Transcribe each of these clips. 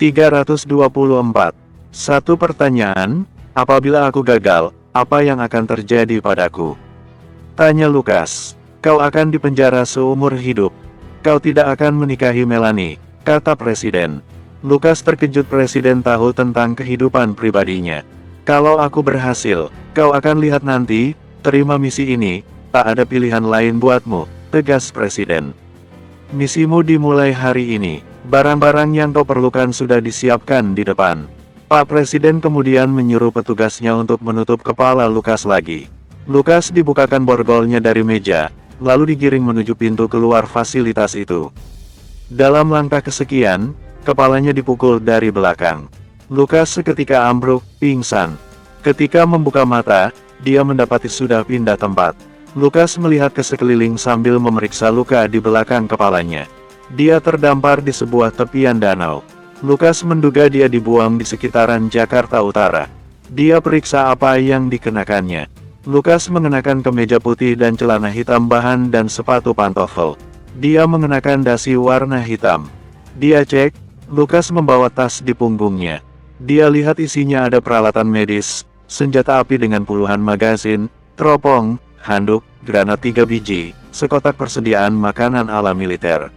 324. Satu pertanyaan, apabila aku gagal, apa yang akan terjadi padaku? Tanya Lukas. Kau akan dipenjara seumur hidup. Kau tidak akan menikahi Melanie, kata Presiden. Lukas terkejut. Presiden tahu tentang kehidupan pribadinya. Kalau aku berhasil, kau akan lihat nanti, terima misi ini, tak ada pilihan lain buatmu, tegas Presiden. Misimu dimulai hari ini. Barang-barang yang kau perlukan sudah disiapkan di depan. Pak Presiden kemudian menyuruh petugasnya untuk menutup kepala Lukas lagi. Lukas dibukakan borgolnya dari meja, lalu digiring menuju pintu keluar fasilitas itu. Dalam langkah kesekian, kepalanya dipukul dari belakang. Lukas seketika ambruk, pingsan. Ketika membuka mata, dia mendapati sudah pindah tempat. Lukas melihat ke sekeliling sambil memeriksa luka di belakang kepalanya. Dia terdampar di sebuah tepian danau. Lukas menduga dia dibuang di sekitaran Jakarta Utara. Dia periksa apa yang dikenakannya. Lukas mengenakan kemeja putih dan celana hitam bahan dan sepatu pantofel. Dia mengenakan dasi warna hitam. Dia cek, Lukas membawa tas di punggungnya. Dia lihat isinya ada peralatan medis, senjata api dengan puluhan magazin, teropong, handuk, granat 3 biji, sekotak persediaan makanan ala militer.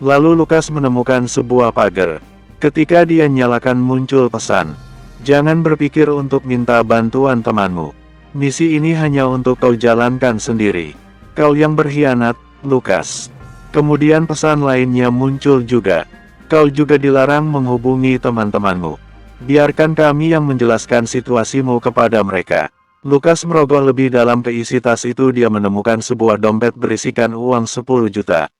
Lalu Lukas menemukan sebuah pagar. Ketika dia nyalakan muncul pesan. Jangan berpikir untuk minta bantuan temanmu. Misi ini hanya untuk kau jalankan sendiri. Kau yang berkhianat, Lukas. Kemudian pesan lainnya muncul juga. Kau juga dilarang menghubungi teman-temanmu. Biarkan kami yang menjelaskan situasimu kepada mereka. Lukas merogoh lebih dalam ke isi tas itu. Dia menemukan sebuah dompet berisikan uang 10 juta.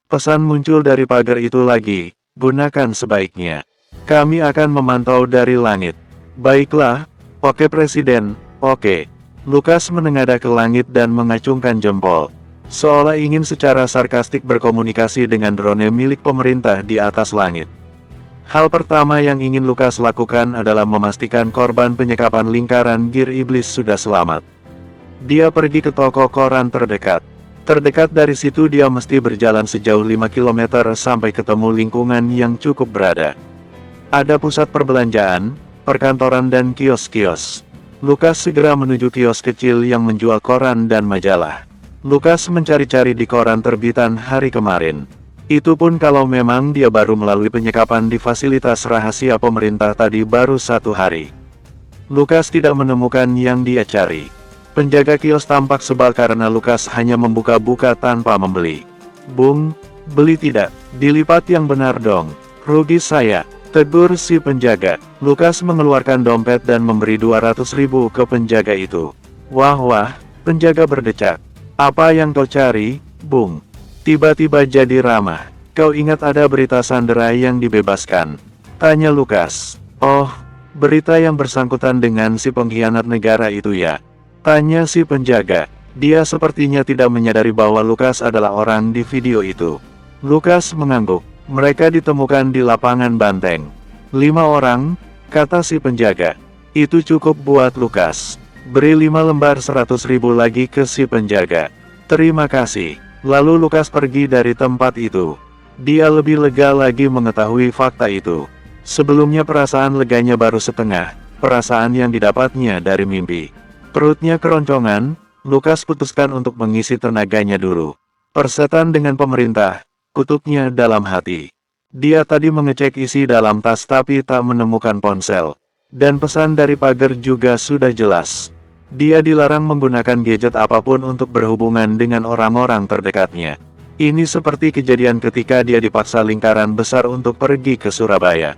Pesan muncul dari pagar itu lagi. Gunakan sebaiknya. Kami akan memantau dari langit. Baiklah, oke Presiden. Oke. Lukas menengadah ke langit dan mengacungkan jempol. Seolah ingin secara sarkastik berkomunikasi dengan drone milik pemerintah di atas langit. Hal pertama yang ingin Lukas lakukan adalah memastikan korban penyekapan lingkaran Gear Iblis sudah selamat. Dia pergi ke toko koran terdekat. Terdekat dari situ dia mesti berjalan sejauh 5 km sampai ketemu lingkungan yang cukup berada. Ada pusat perbelanjaan, perkantoran dan kios-kios. Lukas segera menuju kios kecil yang menjual koran dan majalah. Lukas mencari-cari di koran terbitan hari kemarin. Itu pun kalau memang dia baru melalui penyekapan di fasilitas rahasia pemerintah tadi baru 1 hari. Lukas tidak menemukan yang dia cari. Penjaga kios tampak sebal karena Lukas hanya membuka-buka tanpa membeli. Bung, beli tidak, dilipat yang benar dong. Rugi saya. Tegur si penjaga. Lukas mengeluarkan dompet dan memberi 200.000 ke penjaga itu. Wah, penjaga berdecak. Apa yang kau cari, Bung? Tiba-tiba jadi ramah. Kau ingat ada berita Sandera yang dibebaskan? Tanya Lukas. Oh, berita yang bersangkutan dengan si pengkhianat negara itu ya? Tanya si penjaga. Dia sepertinya tidak menyadari bahwa Lukas adalah orang di video itu. Lukas mengangguk. Mereka ditemukan di lapangan banteng. 5 orang, kata si penjaga. Itu cukup buat Lukas. Beri 5 lembar 100.000 lagi ke si penjaga. Terima kasih. Lalu Lukas pergi dari tempat itu. Dia lebih lega lagi mengetahui fakta itu. Sebelumnya perasaan leganya baru setengah, perasaan yang didapatnya dari mimpi. Perutnya keroncongan, Lukas putuskan untuk mengisi tenaganya dulu. Persetan dengan pemerintah. Kutuknya dalam hati. Dia tadi mengecek isi dalam tas tapi tak menemukan ponsel. Dan pesan dari pagar juga sudah jelas. Dia dilarang menggunakan gadget apapun untuk berhubungan dengan orang-orang terdekatnya. Ini seperti kejadian ketika dia dipaksa lingkaran besar untuk pergi ke Surabaya.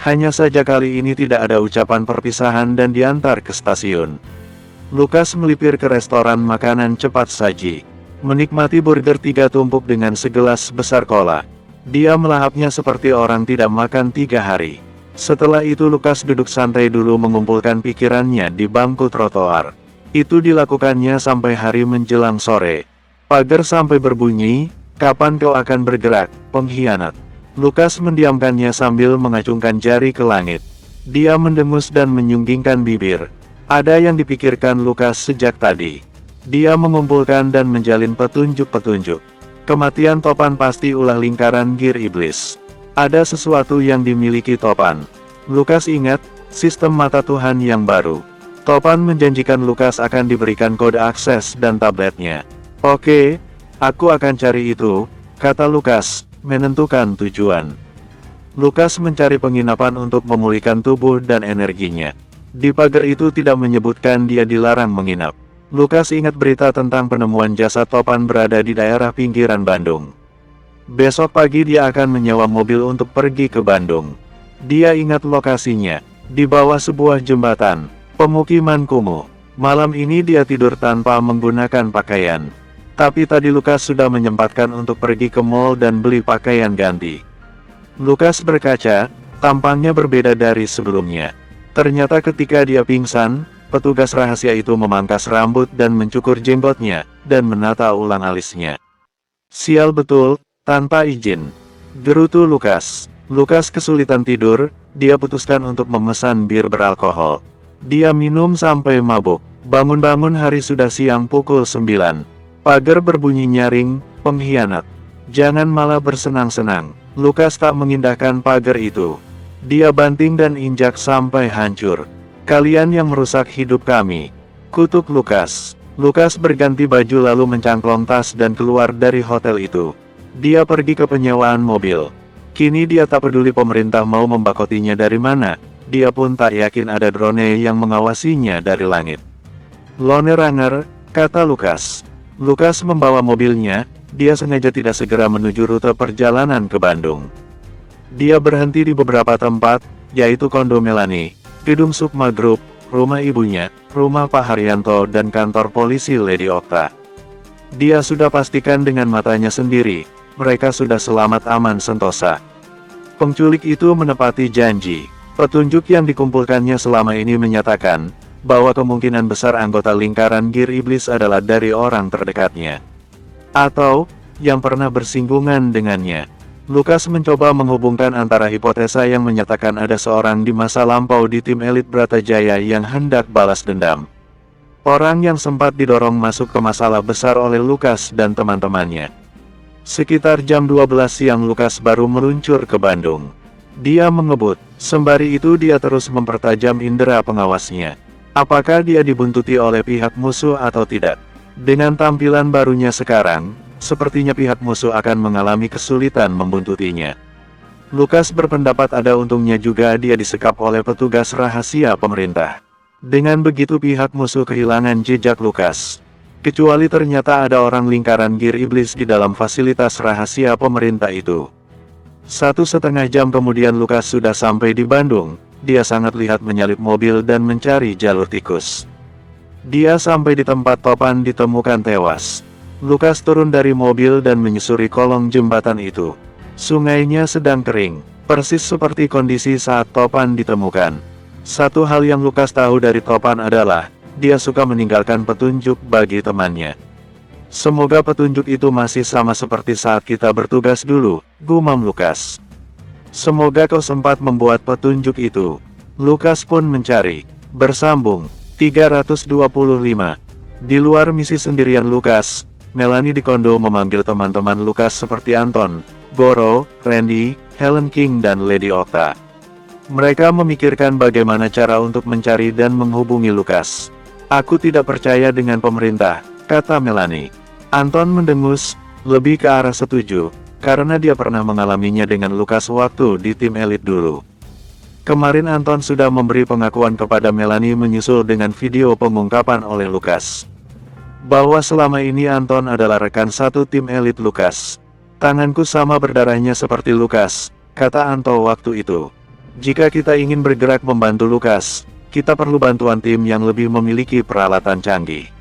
Hanya saja kali ini tidak ada ucapan perpisahan dan diantar ke stasiun. Lukas melipir ke restoran makanan cepat saji. Menikmati burger 3 tumpuk dengan segelas besar cola. Dia melahapnya seperti orang tidak makan 3 hari. Setelah itu Lukas duduk santai dulu mengumpulkan pikirannya di bangku trotoar. Itu dilakukannya sampai hari menjelang sore. Pagar sampai berbunyi, kapan kau akan bergerak, pengkhianat? Lukas mendiamkannya sambil mengacungkan jari ke langit. Dia mendengus dan menyunggingkan bibir. Ada yang dipikirkan Lukas sejak tadi. Dia mengumpulkan dan menjalin petunjuk-petunjuk. Kematian Topan pasti ulah lingkaran Gear Iblis. Ada sesuatu yang dimiliki Topan. Lukas ingat, sistem mata Tuhan yang baru. Topan menjanjikan Lukas akan diberikan kode akses dan tabletnya. Oke, aku akan cari itu, kata Lukas, menentukan tujuan. Lukas mencari penginapan untuk memulihkan tubuh dan energinya. Di pagar itu tidak menyebutkan dia dilarang menginap. Lukas ingat berita tentang penemuan jasad Topan berada di daerah pinggiran Bandung. Besok pagi dia akan menyewa mobil untuk pergi ke Bandung. Dia ingat lokasinya, di bawah sebuah jembatan, pemukiman kumuh. Malam ini dia tidur tanpa menggunakan pakaian. Tapi tadi Lukas sudah menyempatkan untuk pergi ke mall dan beli pakaian ganti. Lukas berkaca, tampangnya berbeda dari sebelumnya. Ternyata ketika dia pingsan, petugas rahasia itu memangkas rambut dan mencukur jenggotnya, dan menata ulang alisnya. Sial betul, tanpa izin. Gerutu Lukas. Lukas kesulitan tidur, dia putuskan untuk memesan bir beralkohol. Dia minum sampai mabuk. Bangun-bangun hari sudah siang pukul 9. Pagar berbunyi nyaring, pengkhianat. Jangan malah bersenang-senang. Lukas tak mengindahkan pagar itu. Dia banting dan injak sampai hancur. Kalian yang merusak hidup kami. Kutuk Lukas. Lukas berganti baju lalu mencangklong tas dan keluar dari hotel itu. Dia pergi ke penyewaan mobil. Kini dia tak peduli pemerintah mau membakotinya dari mana. Dia pun tak yakin ada drone yang mengawasinya dari langit. Lone Ranger, kata Lukas. Lukas membawa mobilnya, dia sengaja tidak segera menuju rute perjalanan ke Bandung. Dia berhenti di beberapa tempat, yaitu kondo Melani, gedung Sukma Group, rumah ibunya, rumah Pak Haryanto dan kantor polisi Lady Okta. Dia sudah pastikan dengan matanya sendiri, mereka sudah selamat aman sentosa. Penculik itu menepati janji. Petunjuk yang dikumpulkannya selama ini menyatakan, bahwa kemungkinan besar anggota lingkaran Gear Iblis adalah dari orang terdekatnya. Atau, yang pernah bersinggungan dengannya. Lukas mencoba menghubungkan antara hipotesa yang menyatakan ada seorang di masa lampau di tim elit Bratajaya yang hendak balas dendam. Orang yang sempat didorong masuk ke masalah besar oleh Lukas dan teman-temannya. Sekitar jam 12 siang Lukas baru meluncur ke Bandung. Dia mengebut, sembari itu dia terus mempertajam indera pengawasnya. Apakah dia dibuntuti oleh pihak musuh atau tidak? Dengan tampilan barunya sekarang, sepertinya pihak musuh akan mengalami kesulitan membuntutinya. Lukas berpendapat ada untungnya juga dia disekap oleh petugas rahasia pemerintah. Dengan begitu pihak musuh kehilangan jejak Lukas. Kecuali ternyata ada orang lingkaran Gear Iblis di dalam fasilitas rahasia pemerintah itu. 1,5 jam kemudian Lukas sudah sampai di Bandung. Dia sangat lihat menyalip mobil dan mencari jalur tikus. Dia sampai di tempat Topan ditemukan tewas. Lukas turun dari mobil dan menyusuri kolong jembatan itu. Sungainya sedang kering, persis seperti kondisi saat Topan ditemukan. Satu hal yang Lukas tahu dari Topan adalah, dia suka meninggalkan petunjuk bagi temannya. Semoga petunjuk itu masih sama seperti saat kita bertugas dulu, gumam Lukas. Semoga kau sempat membuat petunjuk itu. Lukas pun mencari. Bersambung, 325. Di luar misi sendirian Lukas, Melanie di kondo memanggil teman-teman Lukas seperti Anton, Goro, Randy, Helen King dan Lady Okta. Mereka memikirkan bagaimana cara untuk mencari dan menghubungi Lukas. Aku tidak percaya dengan pemerintah, kata Melanie. Anton mendengus, lebih ke arah setuju, karena dia pernah mengalaminya dengan Lukas waktu di tim elit dulu. Kemarin Anton sudah memberi pengakuan kepada Melanie menyusul dengan video pengungkapan oleh Lukas. Bahwa selama ini Anton adalah rekan satu tim elit Lukas. Tanganku sama berdarahnya seperti Lukas, kata Anto waktu itu. Jika kita ingin bergerak membantu Lukas, kita perlu bantuan tim yang lebih memiliki peralatan canggih.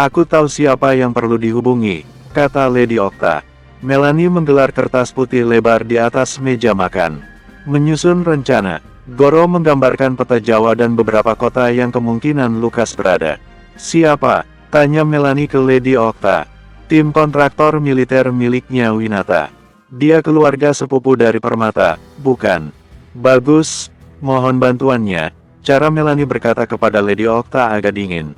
Aku tahu siapa yang perlu dihubungi, kata Lady Okta. Melanie menggelar kertas putih lebar di atas meja makan. Menyusun rencana, Goro menggambarkan peta Jawa dan beberapa kota yang kemungkinan Lukas berada. Siapa? Tanya Melanie ke Lady Okta. Tim kontraktor militer miliknya Winata. Dia keluarga sepupu dari Permata, bukan? Bagus, mohon bantuannya. Cara Melanie berkata kepada Lady Okta agak dingin.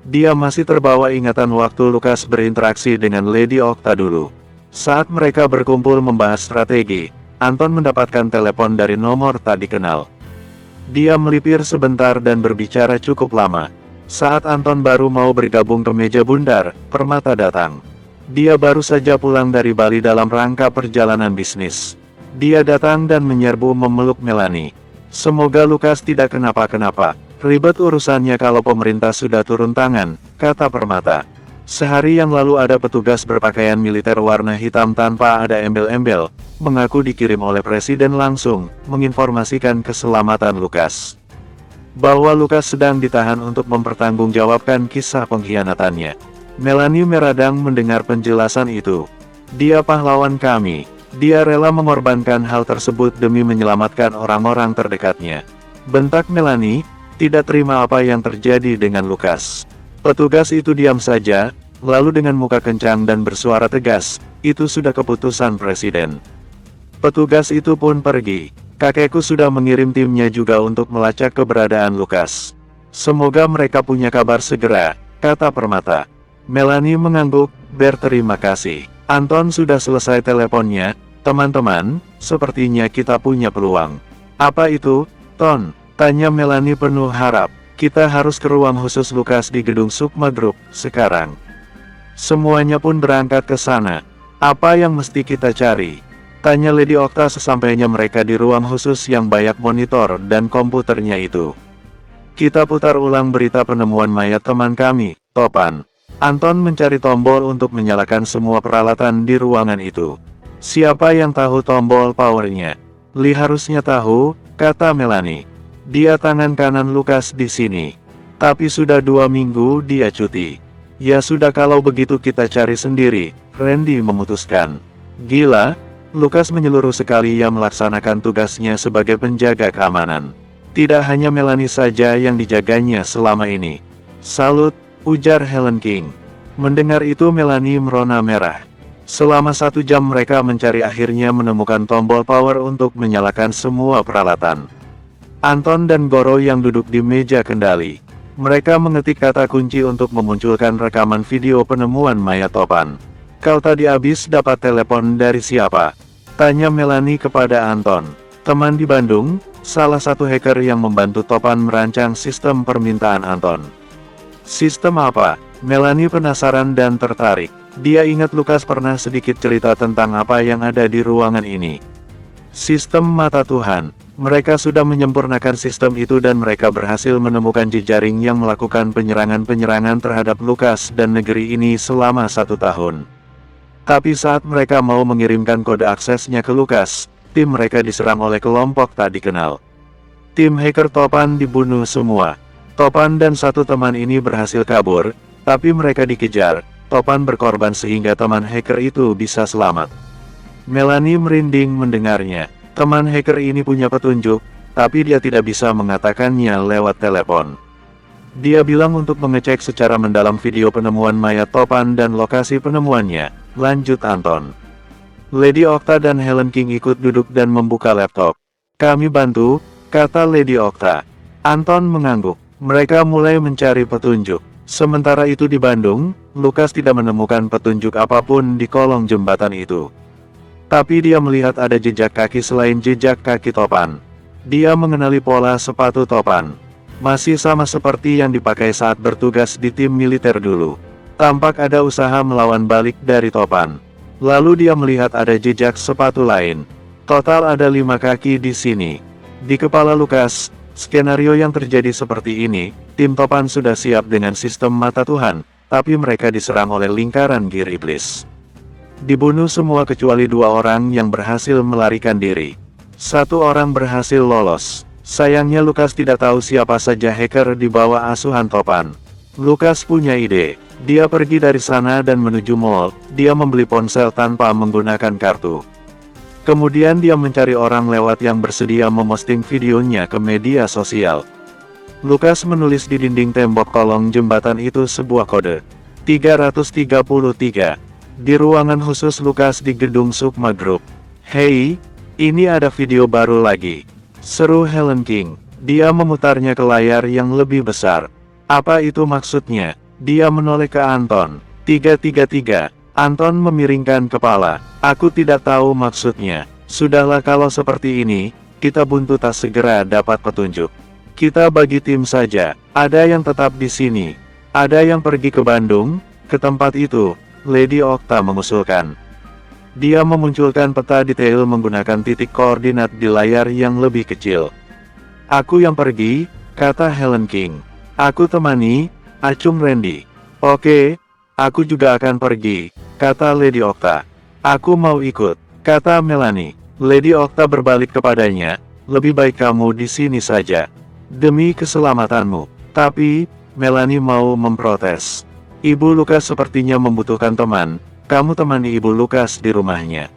Dia masih terbawa ingatan waktu Lukas berinteraksi dengan Lady Okta dulu. Saat mereka berkumpul membahas strategi, Anton mendapatkan telepon dari nomor tak dikenal. Dia melipir sebentar dan berbicara cukup lama. Saat Anton baru mau bergabung ke meja bundar, Permata datang. Dia baru saja pulang dari Bali dalam rangka perjalanan bisnis. Dia datang dan menyerbu memeluk Melanie. Semoga Lukas tidak kenapa-kenapa. Ribet urusannya kalau pemerintah sudah turun tangan, kata Permata. Sehari yang lalu ada petugas berpakaian militer warna hitam tanpa ada embel-embel, mengaku dikirim oleh Presiden langsung, menginformasikan keselamatan Lukas. Bahwa Lukas sedang ditahan untuk mempertanggungjawabkan kisah pengkhianatannya. Melanie meradang mendengar penjelasan itu. Dia pahlawan kami. Dia rela mengorbankan hal tersebut demi menyelamatkan orang-orang terdekatnya. Bentak Melanie, tidak terima apa yang terjadi dengan Lukas. Petugas itu diam saja, lalu dengan muka kencang dan bersuara tegas, itu sudah keputusan Presiden. Petugas itu pun pergi. Kakekku sudah mengirim timnya juga untuk melacak keberadaan Lukas. Semoga mereka punya kabar segera, kata Permata. Melanie mengangguk, berterima kasih. Anton sudah selesai teleponnya. Teman-teman, sepertinya kita punya peluang. Apa itu, Ton? Tanya Melanie penuh harap. Kita harus ke ruang khusus Lukas di gedung Sukma Group, sekarang. Semuanya pun berangkat ke sana. Apa yang mesti kita cari? Tanya Lady Okta sesampainya mereka di ruang khusus yang banyak monitor dan komputernya itu. Kita putar ulang berita penemuan mayat teman kami, Topan. Anton mencari tombol untuk menyalakan semua peralatan di ruangan itu. Siapa yang tahu tombol powernya? Lee harusnya tahu, kata Melanie. Dia tangan kanan Lukas di sini. Tapi sudah 2 minggu dia cuti. Ya sudah kalau begitu kita cari sendiri, Randy memutuskan. Gila, Lukas menyeluruh sekali ia melaksanakan tugasnya sebagai penjaga keamanan. Tidak hanya Melanie saja yang dijaganya selama ini. Salut, ujar Helen King. Mendengar itu Melanie merona merah. Selama 1 jam mereka mencari akhirnya menemukan tombol power untuk menyalakan semua peralatan. Anton dan Goro yang duduk di meja kendali. Mereka mengetik kata kunci untuk memunculkan rekaman video penemuan mayat Topan. Kau tadi habis dapat telepon dari siapa? Tanya Melanie kepada Anton. Teman di Bandung, salah satu hacker yang membantu Topan merancang sistem permintaan Anton. Sistem apa? Melanie penasaran dan tertarik. Dia ingat Lukas pernah sedikit cerita tentang apa yang ada di ruangan ini. Sistem mata Tuhan. Mereka sudah menyempurnakan sistem itu dan mereka berhasil menemukan jejaring yang melakukan penyerangan-penyerangan terhadap Lukas dan negeri ini selama 1 tahun. Tapi saat mereka mau mengirimkan kode aksesnya ke Lukas, tim mereka diserang oleh kelompok tak dikenal. Tim hacker Topan dibunuh semua. Topan dan 1 teman ini berhasil kabur, tapi mereka dikejar. Topan berkorban sehingga teman hacker itu bisa selamat. Melanie merinding mendengarnya. Teman hacker ini punya petunjuk, tapi dia tidak bisa mengatakannya lewat telepon. Dia bilang untuk mengecek secara mendalam video penemuan mayat Topan dan lokasi penemuannya, lanjut Anton. Lady Okta dan Helen King ikut duduk dan membuka laptop. Kami bantu, kata Lady Okta. Anton mengangguk. Mereka mulai mencari petunjuk. Sementara itu di Bandung, Lukas tidak menemukan petunjuk apapun di kolong jembatan itu. Tapi dia melihat ada jejak kaki selain jejak kaki Topan. Dia mengenali pola sepatu Topan. Masih sama seperti yang dipakai saat bertugas di tim militer dulu. Tampak ada usaha melawan balik dari Topan. Lalu dia melihat ada jejak sepatu lain. Total ada 5 kaki di sini. Di kepala Lukas, skenario yang terjadi seperti ini, tim Topan sudah siap dengan sistem mata Tuhan, tapi mereka diserang oleh lingkaran gear iblis. Dibunuh semua kecuali 2 orang yang berhasil melarikan diri. 1 orang berhasil lolos. Sayangnya Lukas tidak tahu siapa saja hacker di bawah asuhan Topan. Lukas punya ide. Dia pergi dari sana dan menuju mall. Dia membeli ponsel tanpa menggunakan kartu. Kemudian dia mencari orang lewat yang bersedia memosting videonya ke media sosial. Lukas menulis di dinding tembok kolong jembatan itu sebuah kode. 333. Di ruangan khusus Lukas di gedung Sukma Group. Hei, ini ada video baru lagi. Seru Helen King. Dia memutarnya ke layar yang lebih besar. Apa itu maksudnya? Dia menoleh ke Anton. 333. Anton memiringkan kepala. Aku tidak tahu maksudnya. Sudahlah kalau seperti ini, kita buntu tak segera dapat petunjuk. Kita bagi tim saja, ada yang tetap di sini, ada yang pergi ke Bandung, ke tempat itu, Lady Okta mengusulkan. Dia memunculkan peta detail menggunakan titik koordinat di layar yang lebih kecil. Aku yang pergi, kata Helen King. Aku temani, acung Randy. Oke, aku juga akan pergi, kata Lady Okta. Aku mau ikut, kata Melanie. Lady Okta berbalik kepadanya, lebih baik kamu di sini saja. Demi keselamatanmu. Tapi, Melanie mau memprotes. Ibu Lukas sepertinya membutuhkan teman, kamu temani Ibu Lukas di rumahnya.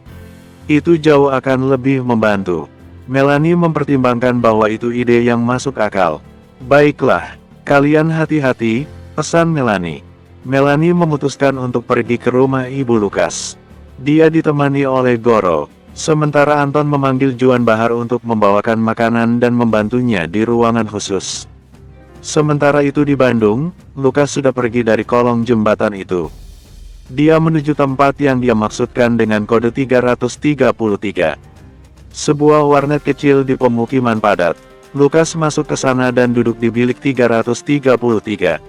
Itu jauh akan lebih membantu. Melanie mempertimbangkan bahwa itu ide yang masuk akal. Baiklah, kalian hati-hati, pesan Melanie. Melanie memutuskan untuk pergi ke rumah Ibu Lukas. Dia ditemani oleh Goro, sementara Anton memanggil Juan Bahar untuk membawakan makanan dan membantunya di ruangan khusus. Sementara itu di Bandung, Lukas sudah pergi dari kolong jembatan itu. Dia menuju tempat yang dia maksudkan dengan kode 333. Sebuah warnet kecil di pemukiman padat. Lukas masuk ke sana dan duduk di bilik 333.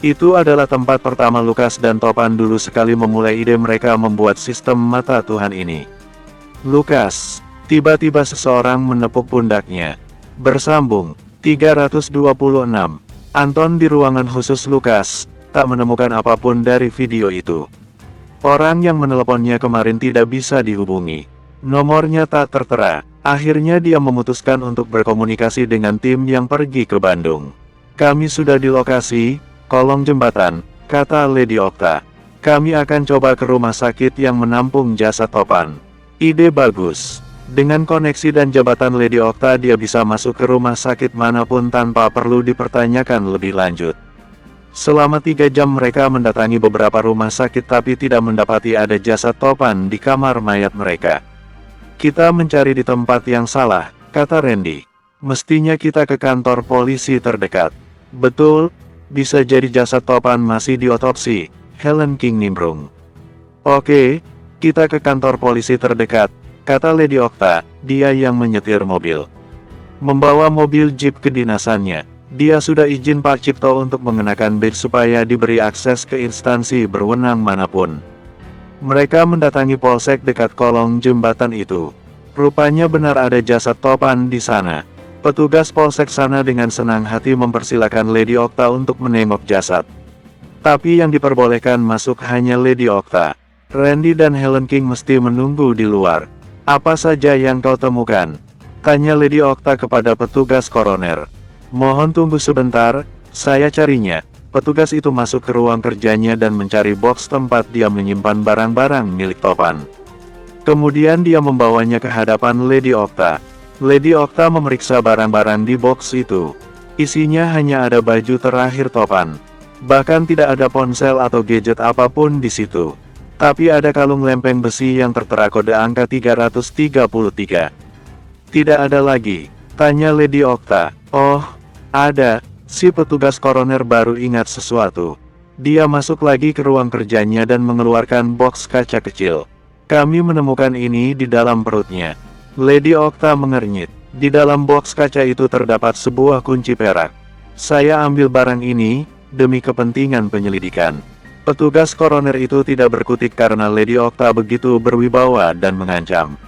Itu adalah tempat pertama Lukas dan Topan dulu sekali memulai ide mereka membuat sistem mata Tuhan ini. Lukas, tiba-tiba seseorang menepuk pundaknya. Bersambung, 326. Anton di ruangan khusus Lukas, tak menemukan apapun dari video itu. Orang yang meneleponnya kemarin tidak bisa dihubungi. Nomornya tak tertera. Akhirnya dia memutuskan untuk berkomunikasi dengan tim yang pergi ke Bandung. Kami sudah di lokasi, kolong jembatan, kata Lady Okta. Kami akan coba ke rumah sakit yang menampung jasad Topan. Ide bagus. Dengan koneksi dan jabatan Lady Okta dia bisa masuk ke rumah sakit manapun tanpa perlu dipertanyakan lebih lanjut. Selama 3 jam mereka mendatangi beberapa rumah sakit tapi tidak mendapati ada jasad Topan di kamar mayat mereka. Kita mencari di tempat yang salah, kata Randy. Mestinya kita ke kantor polisi terdekat. Betul, bisa jadi jasad Topan masih diotopsi, Helen King nimbrung. Oke, kita ke kantor polisi terdekat, kata Lady Okta, dia yang menyetir mobil. Membawa mobil jeep kedinasannya, dia sudah izin Pak Cipto untuk mengenakan badge supaya diberi akses ke instansi berwenang manapun. Mereka mendatangi polsek dekat kolong jembatan itu. Rupanya benar ada jasad Topan di sana. Petugas polsek sana dengan senang hati mempersilakan Lady Okta untuk menengok jasad. Tapi yang diperbolehkan masuk hanya Lady Okta. Randy dan Helen King mesti menunggu di luar. Apa saja yang kau temukan? Tanya Lady Okta kepada petugas koroner. Mohon tunggu sebentar, saya carinya. Petugas itu masuk ke ruang kerjanya dan mencari box tempat dia menyimpan barang-barang milik Topan. Kemudian dia membawanya ke hadapan Lady Okta. Lady Okta memeriksa barang-barang di box itu. Isinya hanya ada baju terakhir Topan. Bahkan tidak ada ponsel atau gadget apapun di situ. Tapi ada kalung lempeng besi yang tertera kode angka 333. Tidak ada lagi, tanya Lady Okta. Oh, ada. Si petugas koroner baru ingat sesuatu. Dia masuk lagi ke ruang kerjanya dan mengeluarkan box kaca kecil. Kami menemukan ini di dalam perutnya. Lady Okta mengernyit. Di dalam box kaca itu terdapat sebuah kunci perak. Saya ambil barang ini, demi kepentingan penyelidikan. Petugas koroner itu tidak berkutik karena Lady Okta begitu berwibawa dan mengancam.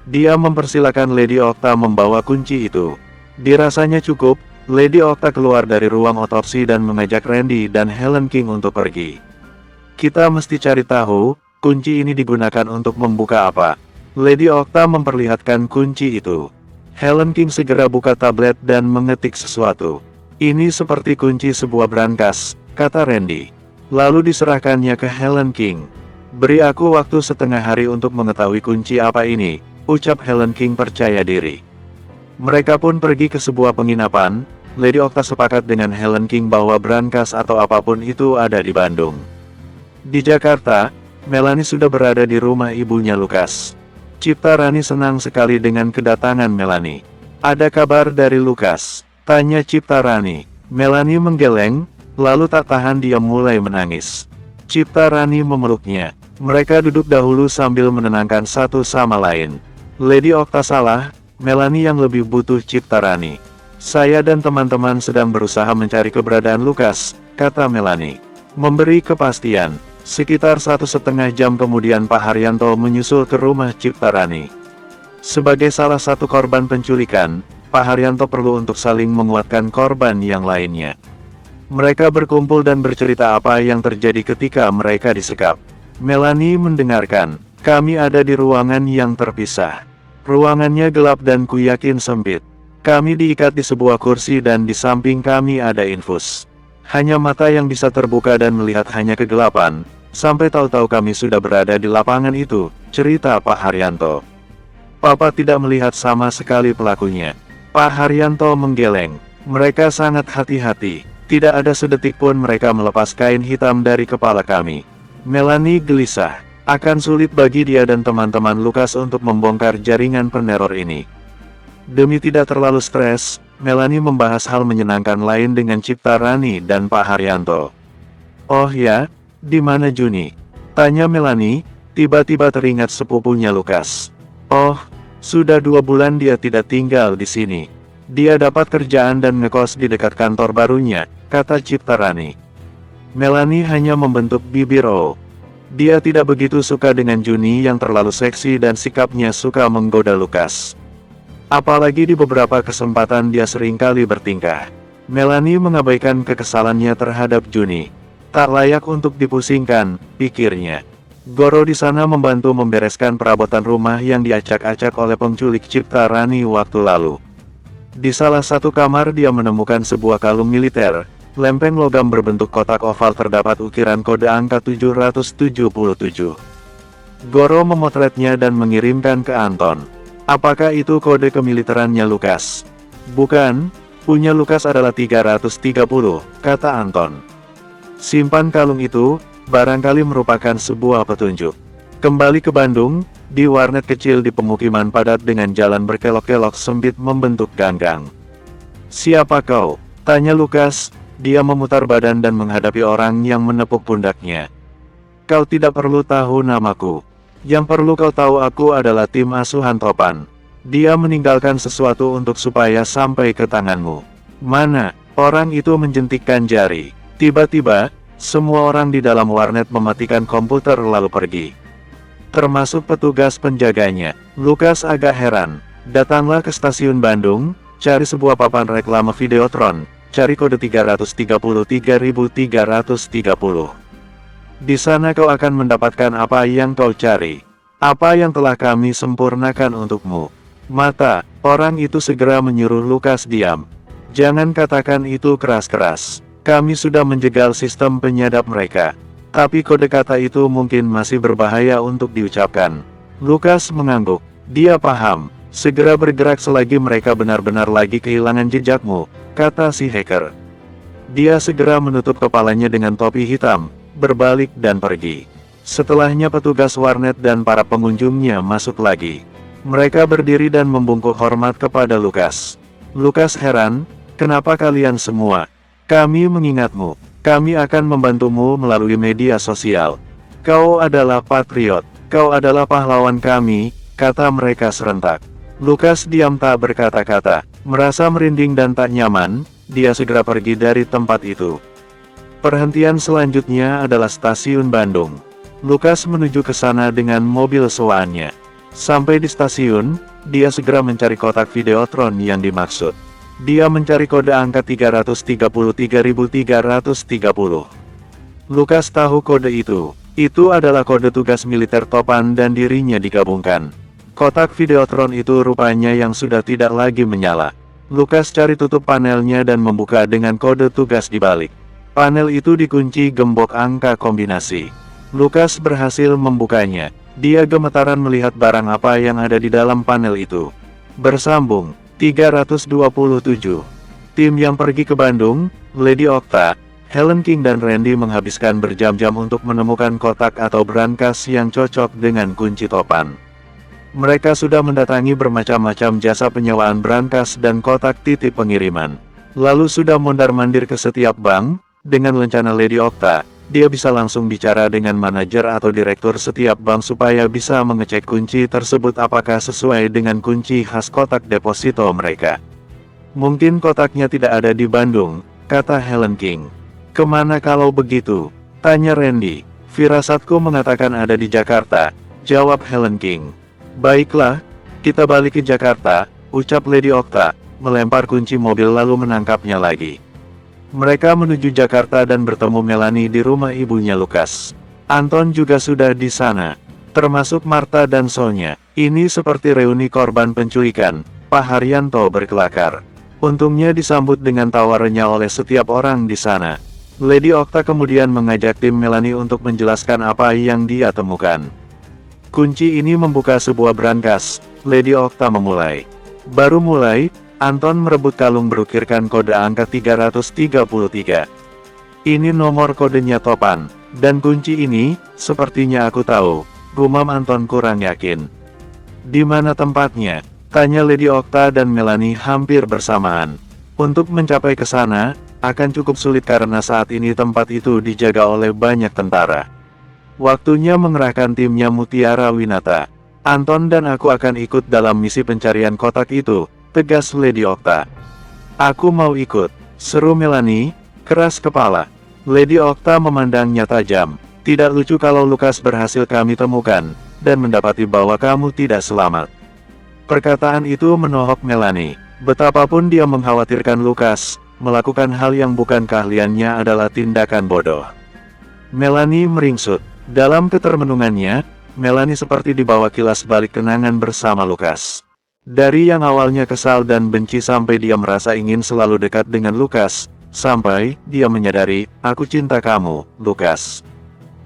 Dia mempersilakan Lady Okta membawa kunci itu. Dirasanya cukup. Lady Okta keluar dari ruang otopsi dan mengajak Randy dan Helen King untuk pergi. Kita mesti cari tahu, kunci ini digunakan untuk membuka apa. Lady Okta memperlihatkan kunci itu. Helen King segera buka tablet dan mengetik sesuatu. Ini seperti kunci sebuah brankas, kata Randy. Lalu diserahkannya ke Helen King. Beri aku waktu setengah hari untuk mengetahui kunci apa ini, ucap Helen King percaya diri. Mereka pun pergi ke sebuah penginapan. Lady Okta sepakat dengan Helen King bahwa brankas atau apapun itu ada di Bandung. Di Jakarta, Melanie sudah berada di rumah ibunya Lukas. Cipta Rani senang sekali dengan kedatangan Melanie. Ada kabar dari Lukas? Tanya Cipta Rani. Melanie menggeleng, lalu tak tahan dia mulai menangis. Cipta Rani memeluknya. Mereka duduk dahulu sambil menenangkan satu sama lain. Lady Okta salah, Melanie yang lebih butuh Ciptarani. Saya dan teman-teman sedang berusaha mencari keberadaan Lukas, kata Melanie. Memberi kepastian, sekitar 1,5 jam kemudian Pak Haryanto menyusul ke rumah Ciptarani. Sebagai salah satu korban penculikan, Pak Haryanto perlu untuk saling menguatkan korban yang lainnya. Mereka berkumpul dan bercerita apa yang terjadi ketika mereka disekap. Melanie mendengarkan. Kami ada di ruangan yang terpisah. Ruangannya gelap dan kuyakin sempit. Kami diikat di sebuah kursi dan di samping kami ada infus. Hanya mata yang bisa terbuka dan melihat hanya kegelapan. Sampai tahu-tahu kami sudah berada di lapangan itu, cerita Pak Haryanto. Papa tidak melihat sama sekali pelakunya. Pak Haryanto menggeleng. Mereka sangat hati-hati. Tidak ada sedetik pun mereka melepas kain hitam dari kepala kami. Melanie gelisah. Akan sulit bagi dia dan teman-teman Lukas untuk membongkar jaringan peneror ini. Demi tidak terlalu stres, Melanie membahas hal menyenangkan lain dengan Ciptarani dan Pak Haryanto. Oh ya, di mana Juni? Tanya Melanie, tiba-tiba teringat sepupunya Lukas. Oh, sudah 2 bulan dia tidak tinggal di sini. Dia dapat kerjaan dan ngekos di dekat kantor barunya, kata Ciptarani. Melanie hanya membentuk bibir. Dia tidak begitu suka dengan Juni yang terlalu seksi dan sikapnya suka menggoda Lukas. Apalagi di beberapa kesempatan dia seringkali bertingkah. Melanie mengabaikan kekesalannya terhadap Juni. Tak layak untuk dipusingkan, pikirnya. Goro di sana membantu membereskan perabotan rumah yang diacak-acak oleh penculik Ciptarani waktu lalu. Di salah satu kamar dia menemukan sebuah kalung militer. Lempeng logam berbentuk kotak oval terdapat ukiran kode angka 777. Goro memotretnya dan mengirimkan ke Anton. Apakah itu kode kemiliterannya Lukas? Bukan, punya Lukas adalah 330, kata Anton. Simpan kalung itu, barangkali merupakan sebuah petunjuk. Kembali ke Bandung, di warnet kecil di pemukiman padat dengan jalan berkelok-kelok sempit membentuk ganggang. Siapa kau? Tanya Lukas. Dia memutar badan dan menghadapi orang yang menepuk pundaknya. Kau tidak perlu tahu namaku. Yang perlu kau tahu aku adalah tim asuhan Topan. Dia meninggalkan sesuatu untuk supaya sampai ke tanganmu. Mana? Orang itu menjentikkan jari. Tiba-tiba, semua orang di dalam warnet mematikan komputer lalu pergi. Termasuk petugas penjaganya. Lukas agak heran. Datanglah ke stasiun Bandung, cari sebuah papan reklame Videotron. Cari kode 333.330. Di sana kau akan mendapatkan apa yang kau cari. Apa yang telah kami sempurnakan untukmu. Mata, orang itu segera menyuruh Lukas diam. Jangan katakan itu keras-keras. Kami sudah menjegal sistem penyadap mereka. Tapi kode kata itu mungkin masih berbahaya untuk diucapkan. Lukas mengangguk. Dia paham. Segera bergerak selagi mereka benar-benar lagi kehilangan jejakmu, kata si hacker. Dia segera menutup kepalanya dengan topi hitam, berbalik dan pergi. Setelahnya petugas warnet dan para pengunjungnya masuk lagi. Mereka berdiri dan membungkuk hormat kepada Lukas. Lukas heran, kenapa kalian semua? Kami mengingatmu. Kami akan membantumu melalui media sosial. Kau adalah patriot. Kau adalah pahlawan kami, kata mereka serentak. Lukas diam tak berkata-kata. Merasa merinding dan tak nyaman, dia segera pergi dari tempat itu. Perhentian selanjutnya adalah stasiun Bandung. Lukas menuju ke sana dengan mobil sewaannya. Sampai di stasiun, dia segera mencari kotak Videotron yang dimaksud. Dia mencari kode angka 333.330. Lukas tahu kode itu. Itu adalah kode tugas militer Topan dan dirinya digabungkan. Kotak Videotron itu rupanya yang sudah tidak lagi menyala. Lukas cari tutup panelnya dan membuka dengan kode tugas di balik. Panel itu dikunci gembok angka kombinasi. Lukas berhasil membukanya. Dia gemetaran melihat barang apa yang ada di dalam panel itu. Bersambung, 327. Tim yang pergi ke Bandung, Lady Okta, Helen King dan Randy menghabiskan berjam-jam untuk menemukan kotak atau brankas yang cocok dengan kunci Topan. Mereka sudah mendatangi bermacam-macam jasa penyewaan brankas dan kotak titip pengiriman. Lalu sudah mondar-mandir ke setiap bank. Dengan lencana Lady Okta, dia bisa langsung bicara dengan manajer atau direktur setiap bank supaya bisa mengecek kunci tersebut apakah sesuai dengan kunci khas kotak deposito mereka. Mungkin kotaknya tidak ada di Bandung, kata Helen King. Kemana kalau begitu? Tanya Randy. Firasatku mengatakan ada di Jakarta, jawab Helen King. Baiklah, kita balik ke Jakarta, ucap Lady Okta, melempar kunci mobil lalu menangkapnya lagi. Mereka menuju Jakarta dan bertemu Melanie di rumah ibunya Lukas. Anton juga sudah di sana, termasuk Martha dan Sonya. Ini seperti reuni korban penculikan, Pak Haryanto berkelakar. Untungnya disambut dengan tawarannya oleh setiap orang di sana. Lady Okta kemudian mengajak tim Melanie untuk menjelaskan apa yang dia temukan. Kunci ini membuka sebuah brankas, Lady Okta memulai. Baru mulai, Anton merebut kalung berukirkan kode angka 333. Ini nomor kodenya Topan, dan kunci ini, sepertinya aku tahu, gumam Anton kurang yakin. Di mana tempatnya? Tanya Lady Okta dan Melanie hampir bersamaan. Untuk mencapai ke sana, akan cukup sulit karena saat ini tempat itu dijaga oleh banyak tentara. Waktunya mengerahkan timnya Mutiara Winata. Anton dan aku akan ikut dalam misi pencarian kotak itu, tegas Lady Okta. Aku mau ikut, seru Melanie, keras kepala. Lady Okta memandangnya tajam. Tidak lucu kalau Lukas berhasil kami temukan, dan mendapati bahwa kamu tidak selamat. Perkataan itu menohok Melanie. Betapapun dia mengkhawatirkan Lukas, melakukan hal yang bukan keahliannya adalah tindakan bodoh. Melanie meringsut. Dalam ketermenungannya, Melanie seperti dibawa kilas balik kenangan bersama Lukas. Dari yang awalnya kesal dan benci sampai dia merasa ingin selalu dekat dengan Lukas, sampai dia menyadari, aku cinta kamu, Lukas.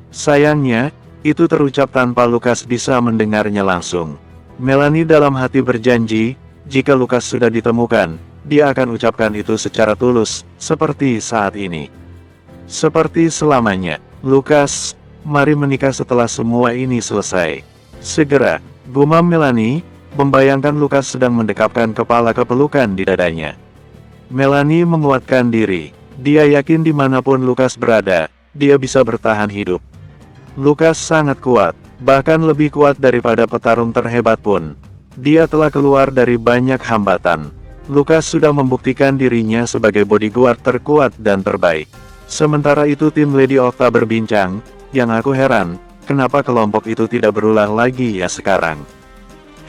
Sayangnya, itu terucap tanpa Lukas bisa mendengarnya langsung. Melanie dalam hati berjanji, jika Lukas sudah ditemukan, dia akan ucapkan itu secara tulus, seperti saat ini. Seperti selamanya, Lukas, mari menikah setelah semua ini selesai. Segera, gumam Melanie, membayangkan Lukas sedang mendekapkan kepala ke pelukan di dadanya. Melanie menguatkan diri. Dia yakin dimanapun Lukas berada, dia bisa bertahan hidup. Lukas sangat kuat, bahkan lebih kuat daripada petarung terhebat pun. Dia telah keluar dari banyak hambatan. Lukas sudah membuktikan dirinya sebagai bodyguard terkuat dan terbaik. Sementara itu tim Lady Okta berbincang, yang aku heran, kenapa kelompok itu tidak berulah lagi ya sekarang?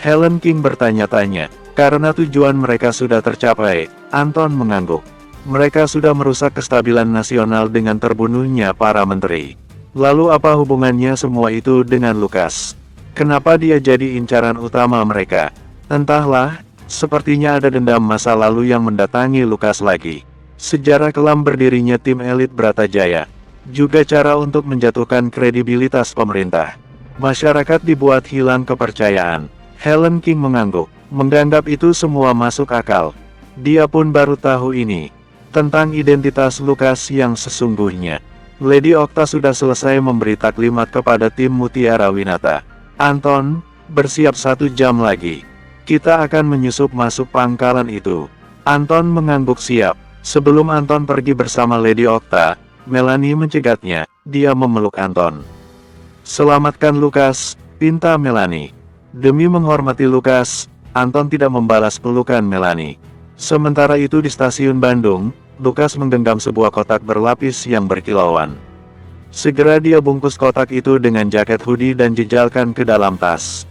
Helen King bertanya-tanya, karena tujuan mereka sudah tercapai, Anton mengangguk. Mereka sudah merusak kestabilan nasional dengan terbunuhnya para menteri. Lalu apa hubungannya semua itu dengan Lukas? Kenapa dia jadi incaran utama mereka? Entahlah, sepertinya ada dendam masa lalu yang mendatangi Lukas lagi. Sejarah kelam berdirinya tim elit Bratajaya. Juga cara untuk menjatuhkan kredibilitas pemerintah. Masyarakat dibuat hilang kepercayaan. Helen King mengangguk, menganggap itu semua masuk akal. Dia pun baru tahu ini, tentang identitas Lukas yang sesungguhnya. Lady Okta sudah selesai memberi taklimat kepada tim Mutiara Winata. Anton, bersiap 1 jam lagi. Kita akan menyusup masuk pangkalan itu. Anton mengangguk siap. Sebelum Anton pergi bersama Lady Okta, Melanie mencegatnya. Dia memeluk Anton. Selamatkan Lukas, pinta Melanie. Demi menghormati Lukas, Anton tidak membalas pelukan Melanie. Sementara itu di stasiun Bandung, Lukas menggenggam sebuah kotak berlapis yang berkilauan. Segera dia bungkus kotak itu dengan jaket hoodie dan jejalkan ke dalam tas.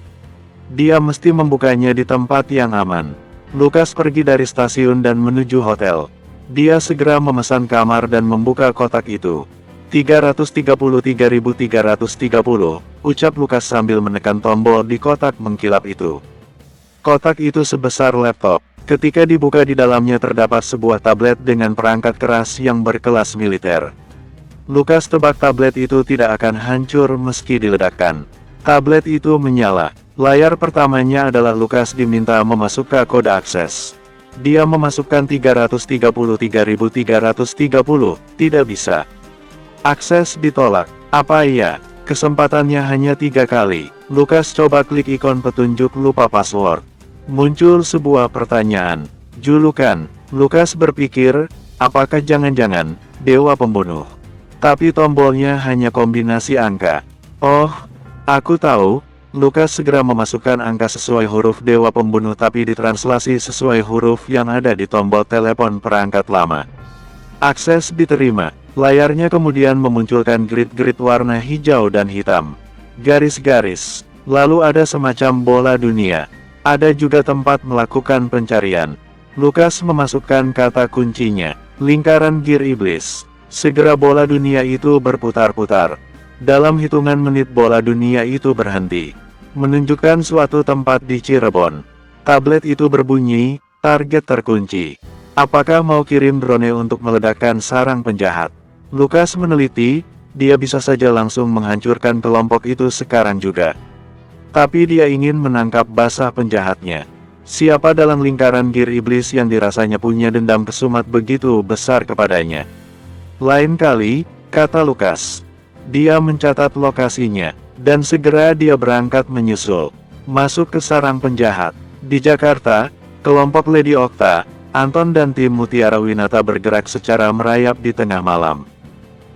Dia mesti membukanya di tempat yang aman. Lukas pergi dari stasiun dan menuju hotel. Dia segera memesan kamar dan membuka kotak itu. 333.330, ucap Lukas sambil menekan tombol di kotak mengkilap itu. Kotak itu sebesar laptop. Ketika dibuka di dalamnya terdapat sebuah tablet dengan perangkat keras yang berkelas militer. Lukas tebak tablet itu tidak akan hancur meski diledakkan. Tablet itu menyala. Layar pertamanya adalah Lukas diminta memasukkan kode akses. Dia memasukkan 333.330, tidak bisa. Akses ditolak. Apa iya? Kesempatannya hanya 3 kali. Lukas coba klik ikon petunjuk lupa password. Muncul sebuah pertanyaan. Julukan. Lukas berpikir, apakah jangan-jangan, dewa pembunuh? Tapi tombolnya hanya kombinasi angka. Oh, aku tahu. Lukas segera memasukkan angka sesuai huruf Dewa Pembunuh tapi ditranslasi sesuai huruf yang ada di tombol telepon perangkat lama. Akses diterima. Layarnya kemudian memunculkan grid-grid warna hijau dan hitam. Garis-garis. Lalu ada semacam bola dunia. Ada juga tempat melakukan pencarian. Lukas memasukkan kata kuncinya, lingkaran Gear Iblis. Segera bola dunia itu berputar-putar. Dalam hitungan menit bola dunia itu berhenti, menunjukkan suatu tempat di Cirebon. Tablet itu berbunyi, target terkunci. Apakah mau kirim drone untuk meledakkan sarang penjahat? Lukas meneliti, dia bisa saja langsung menghancurkan kelompok itu sekarang juga. Tapi dia ingin menangkap basah penjahatnya. Siapa dalam lingkaran Gear Iblis yang dirasanya punya dendam kesumat begitu besar kepadanya? Lain kali, kata Lukas. Dia mencatat lokasinya, dan segera dia berangkat menyusul. Masuk ke sarang penjahat. Di Jakarta, kelompok Lady Okta, Anton dan tim Mutiara Winata bergerak secara merayap di tengah malam.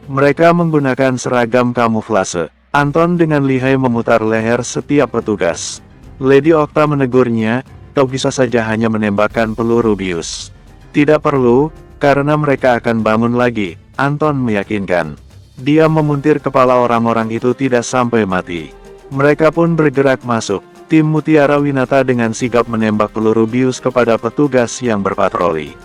Mereka menggunakan seragam kamuflase. Anton dengan lihai memutar leher setiap petugas. Lady Okta menegurnya, kau bisa saja hanya menembakkan peluru bius. Tidak perlu, karena mereka akan bangun lagi, Anton meyakinkan. Dia memuntir kepala orang-orang itu tidak sampai mati. Mereka pun bergerak masuk. Tim Mutiara Winata dengan sigap menembak peluru bius kepada petugas yang berpatroli.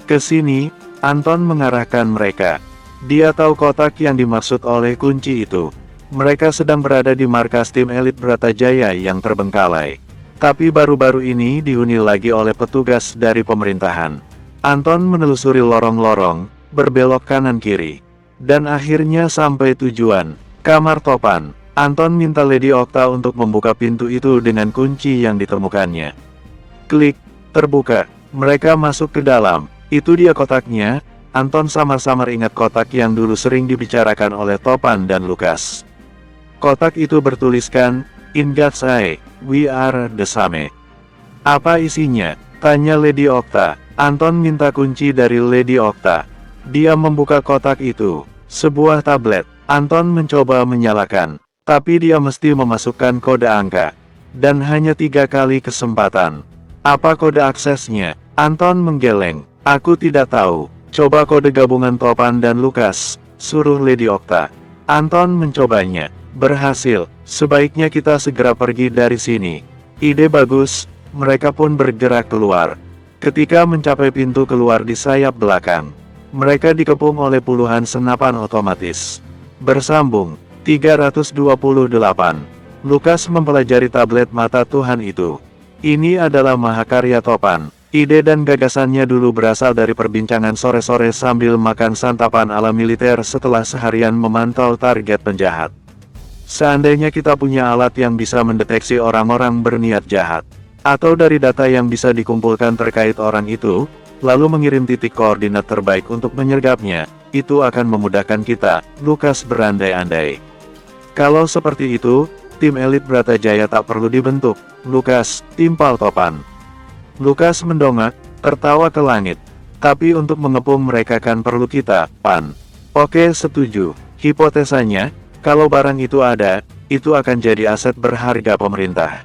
Ke sini, Anton mengarahkan mereka. Dia tahu kotak yang dimaksud oleh kunci itu. Mereka sedang berada di markas tim elit Bratajaya yang terbengkalai. Tapi baru-baru ini dihuni lagi oleh petugas dari pemerintahan. Anton menelusuri lorong-lorong, berbelok kanan-kiri. Dan akhirnya sampai tujuan, kamar Topan. Anton minta Lady Okta untuk membuka pintu itu dengan kunci yang ditemukannya. Klik, terbuka. Mereka masuk ke dalam. Itu dia kotaknya. Anton samar-samar ingat kotak yang dulu sering dibicarakan oleh Topan dan Lukas. Kotak itu bertuliskan, "In God's eye, we are the same." Apa isinya? Tanya Lady Okta. Anton minta kunci dari Lady Okta. Dia membuka kotak itu. Sebuah tablet. Anton mencoba menyalakan. Tapi dia mesti memasukkan kode angka. Dan hanya 3 kali kesempatan. Apa kode aksesnya? Anton menggeleng. Aku tidak tahu. Coba kode gabungan Topan dan Lukas, suruh Lady Okta. Anton mencobanya. Berhasil. Sebaiknya kita segera pergi dari sini. Ide bagus. Mereka pun bergerak keluar. Ketika mencapai pintu keluar di sayap belakang, mereka dikepung oleh puluhan senapan otomatis. Bersambung. 328. Lukas mempelajari tablet mata Tuhan itu. Ini adalah mahakarya Topan. Ide dan gagasannya dulu berasal dari perbincangan sore-sore sambil makan santapan ala militer setelah seharian memantau target penjahat. Seandainya kita punya alat yang bisa mendeteksi orang-orang berniat jahat, atau dari data yang bisa dikumpulkan terkait orang itu, lalu mengirim titik koordinat terbaik untuk menyergapnya, itu akan memudahkan kita, Lukas berandai-andai. Kalau seperti itu, tim elit Bratajaya tak perlu dibentuk, Lukas, timpal Topan. Lukas mendongak, tertawa ke langit. Tapi untuk mengepung mereka kan perlu kita, Pan. Oke, setuju. Hipotesanya, kalau barang itu ada, itu akan jadi aset berharga pemerintah.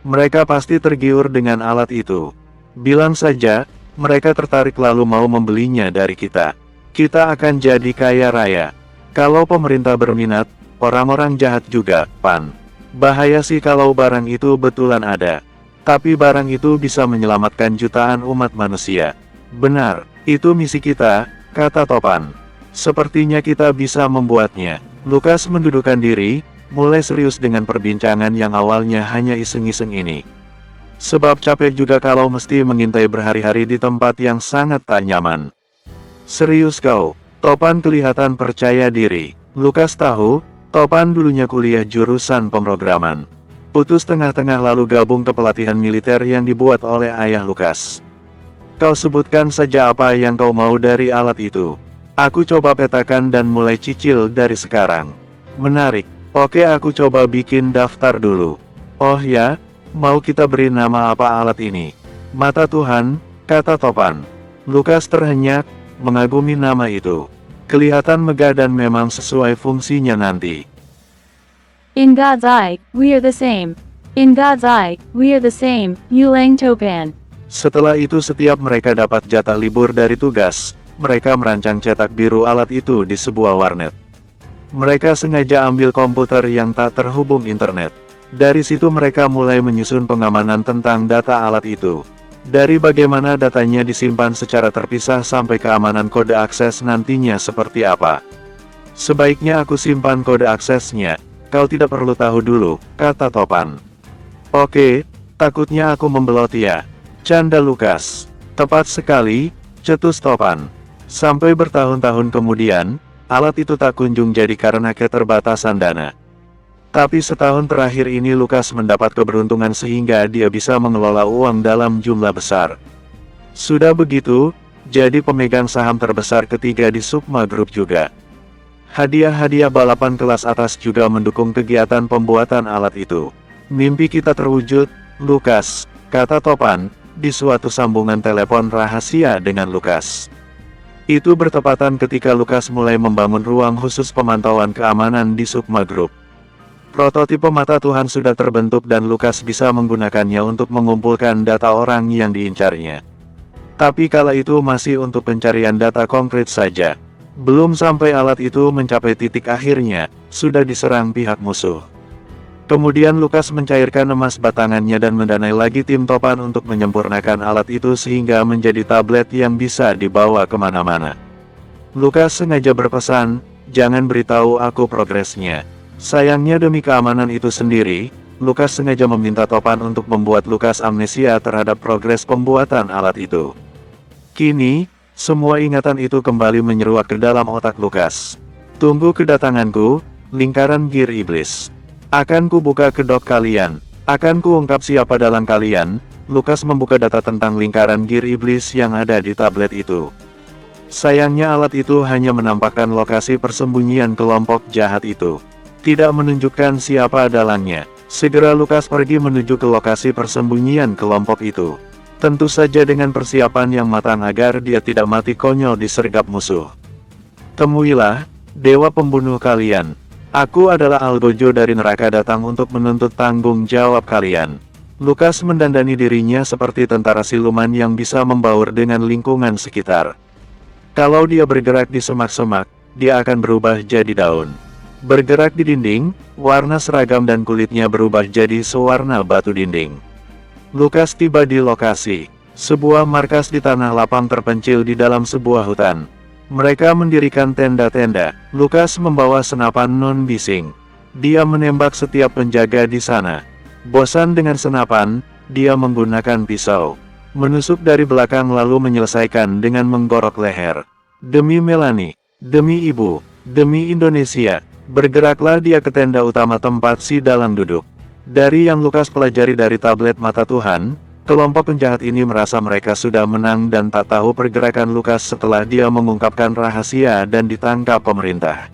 Mereka pasti tergiur dengan alat itu. Bilang saja, mereka tertarik lalu mau membelinya dari kita. Kita akan jadi kaya raya. Kalau pemerintah berminat, orang-orang jahat juga, Pan. Bahaya sih kalau barang itu betulan ada. Tapi barang itu bisa menyelamatkan jutaan umat manusia. Benar, itu misi kita, kata Topan. Sepertinya kita bisa membuatnya. Lukas mendudukkan diri, mulai serius dengan perbincangan yang awalnya hanya iseng-iseng ini. Sebab capek juga kalau mesti mengintai berhari-hari di tempat yang sangat tak nyaman. Serius kau? Topan kelihatan percaya diri. Lukas tahu, Topan dulunya kuliah jurusan pemrograman. Putus tengah-tengah lalu gabung ke pelatihan militer yang dibuat oleh ayah Lukas. Kau sebutkan saja apa yang kau mau dari alat itu. Aku coba petakan dan mulai cicil dari sekarang. Menarik. Oke, aku coba bikin daftar dulu. Oh ya, mau kita beri nama apa alat ini? Mata Tuhan, kata Topan. Lukas terhenyak, mengagumi nama itu. Kelihatan megah dan memang sesuai fungsinya nanti. In God's eye, we are the same. In God's eye, we are the same, Yulang Topan. Setelah itu setiap mereka dapat jatah libur dari tugas, mereka merancang cetak biru alat itu di sebuah warnet. Mereka sengaja ambil komputer yang tak terhubung internet. Dari situ mereka mulai menyusun pengamanan tentang data alat itu. Dari bagaimana datanya disimpan secara terpisah sampai keamanan kode akses nantinya seperti apa. Sebaiknya aku simpan kode aksesnya, kau tidak perlu tahu dulu, kata Topan. Oke, takutnya aku membelot ya, canda Lukas. Tepat sekali, cetus Topan. Sampai bertahun-tahun kemudian, alat itu tak kunjung jadi karena keterbatasan dana. Tapi setahun terakhir ini Lukas mendapat keberuntungan sehingga dia bisa mengelola uang dalam jumlah besar. Sudah begitu, jadi pemegang saham terbesar ketiga di Sukma Group juga. Hadiah-hadiah balapan kelas atas juga mendukung kegiatan pembuatan alat itu. Mimpi kita terwujud, Lukas, kata Topan, di suatu sambungan telepon rahasia dengan Lukas. Itu bertepatan ketika Lukas mulai membangun ruang khusus pemantauan keamanan di Sukma Group. Prototipe mata Tuhan sudah terbentuk dan Lukas bisa menggunakannya untuk mengumpulkan data orang yang diincarnya. Tapi kala itu masih untuk pencarian data konkret saja. Belum sampai alat itu mencapai titik akhirnya, sudah diserang pihak musuh. Kemudian Lukas mencairkan emas batangannya dan mendanai lagi tim Topan untuk menyempurnakan alat itu sehingga menjadi tablet yang bisa dibawa kemana-mana. Lukas sengaja berpesan, jangan beritahu aku progresnya. Sayangnya demi keamanan itu sendiri, Lukas sengaja meminta Topan untuk membuat Lukas amnesia terhadap progres pembuatan alat itu. Kini, semua ingatan itu kembali menyeruak ke dalam otak Lukas. Tunggu kedatanganku, lingkaran Gear Iblis. Akan kubuka kedok kalian. Akan kuungkap siapa dalam kalian. Lukas membuka data tentang lingkaran Gear Iblis yang ada di tablet itu. Sayangnya alat itu hanya menampakkan lokasi persembunyian kelompok jahat itu. Tidak menunjukkan siapa dalangnya. Segera Lukas pergi menuju ke lokasi persembunyian kelompok itu. Tentu saja dengan persiapan yang matang agar dia tidak mati konyol disergap musuh. Temuilah, dewa pembunuh kalian. Aku adalah Algojo dari neraka datang untuk menuntut tanggung jawab kalian. Lukas mendandani dirinya seperti tentara siluman yang bisa membaur dengan lingkungan sekitar. Kalau dia bergerak di semak-semak, dia akan berubah jadi daun. Bergerak di dinding, warna seragam dan kulitnya berubah jadi sewarna batu dinding. Lukas tiba di lokasi. Sebuah markas di tanah lapang terpencil di dalam sebuah hutan. Mereka mendirikan tenda-tenda. Lukas membawa senapan non-bising. Dia menembak setiap penjaga di sana. Bosan dengan senapan, dia menggunakan pisau. Menusuk dari belakang lalu menyelesaikan dengan menggorok leher. Demi Melanie, demi ibu, demi Indonesia. Bergeraklah dia ke tenda utama tempat si dalang duduk. Dari yang Lukas pelajari dari tablet mata Tuhan, kelompok penjahat ini merasa mereka sudah menang dan tak tahu pergerakan Lukas setelah dia mengungkapkan rahasia dan ditangkap pemerintah.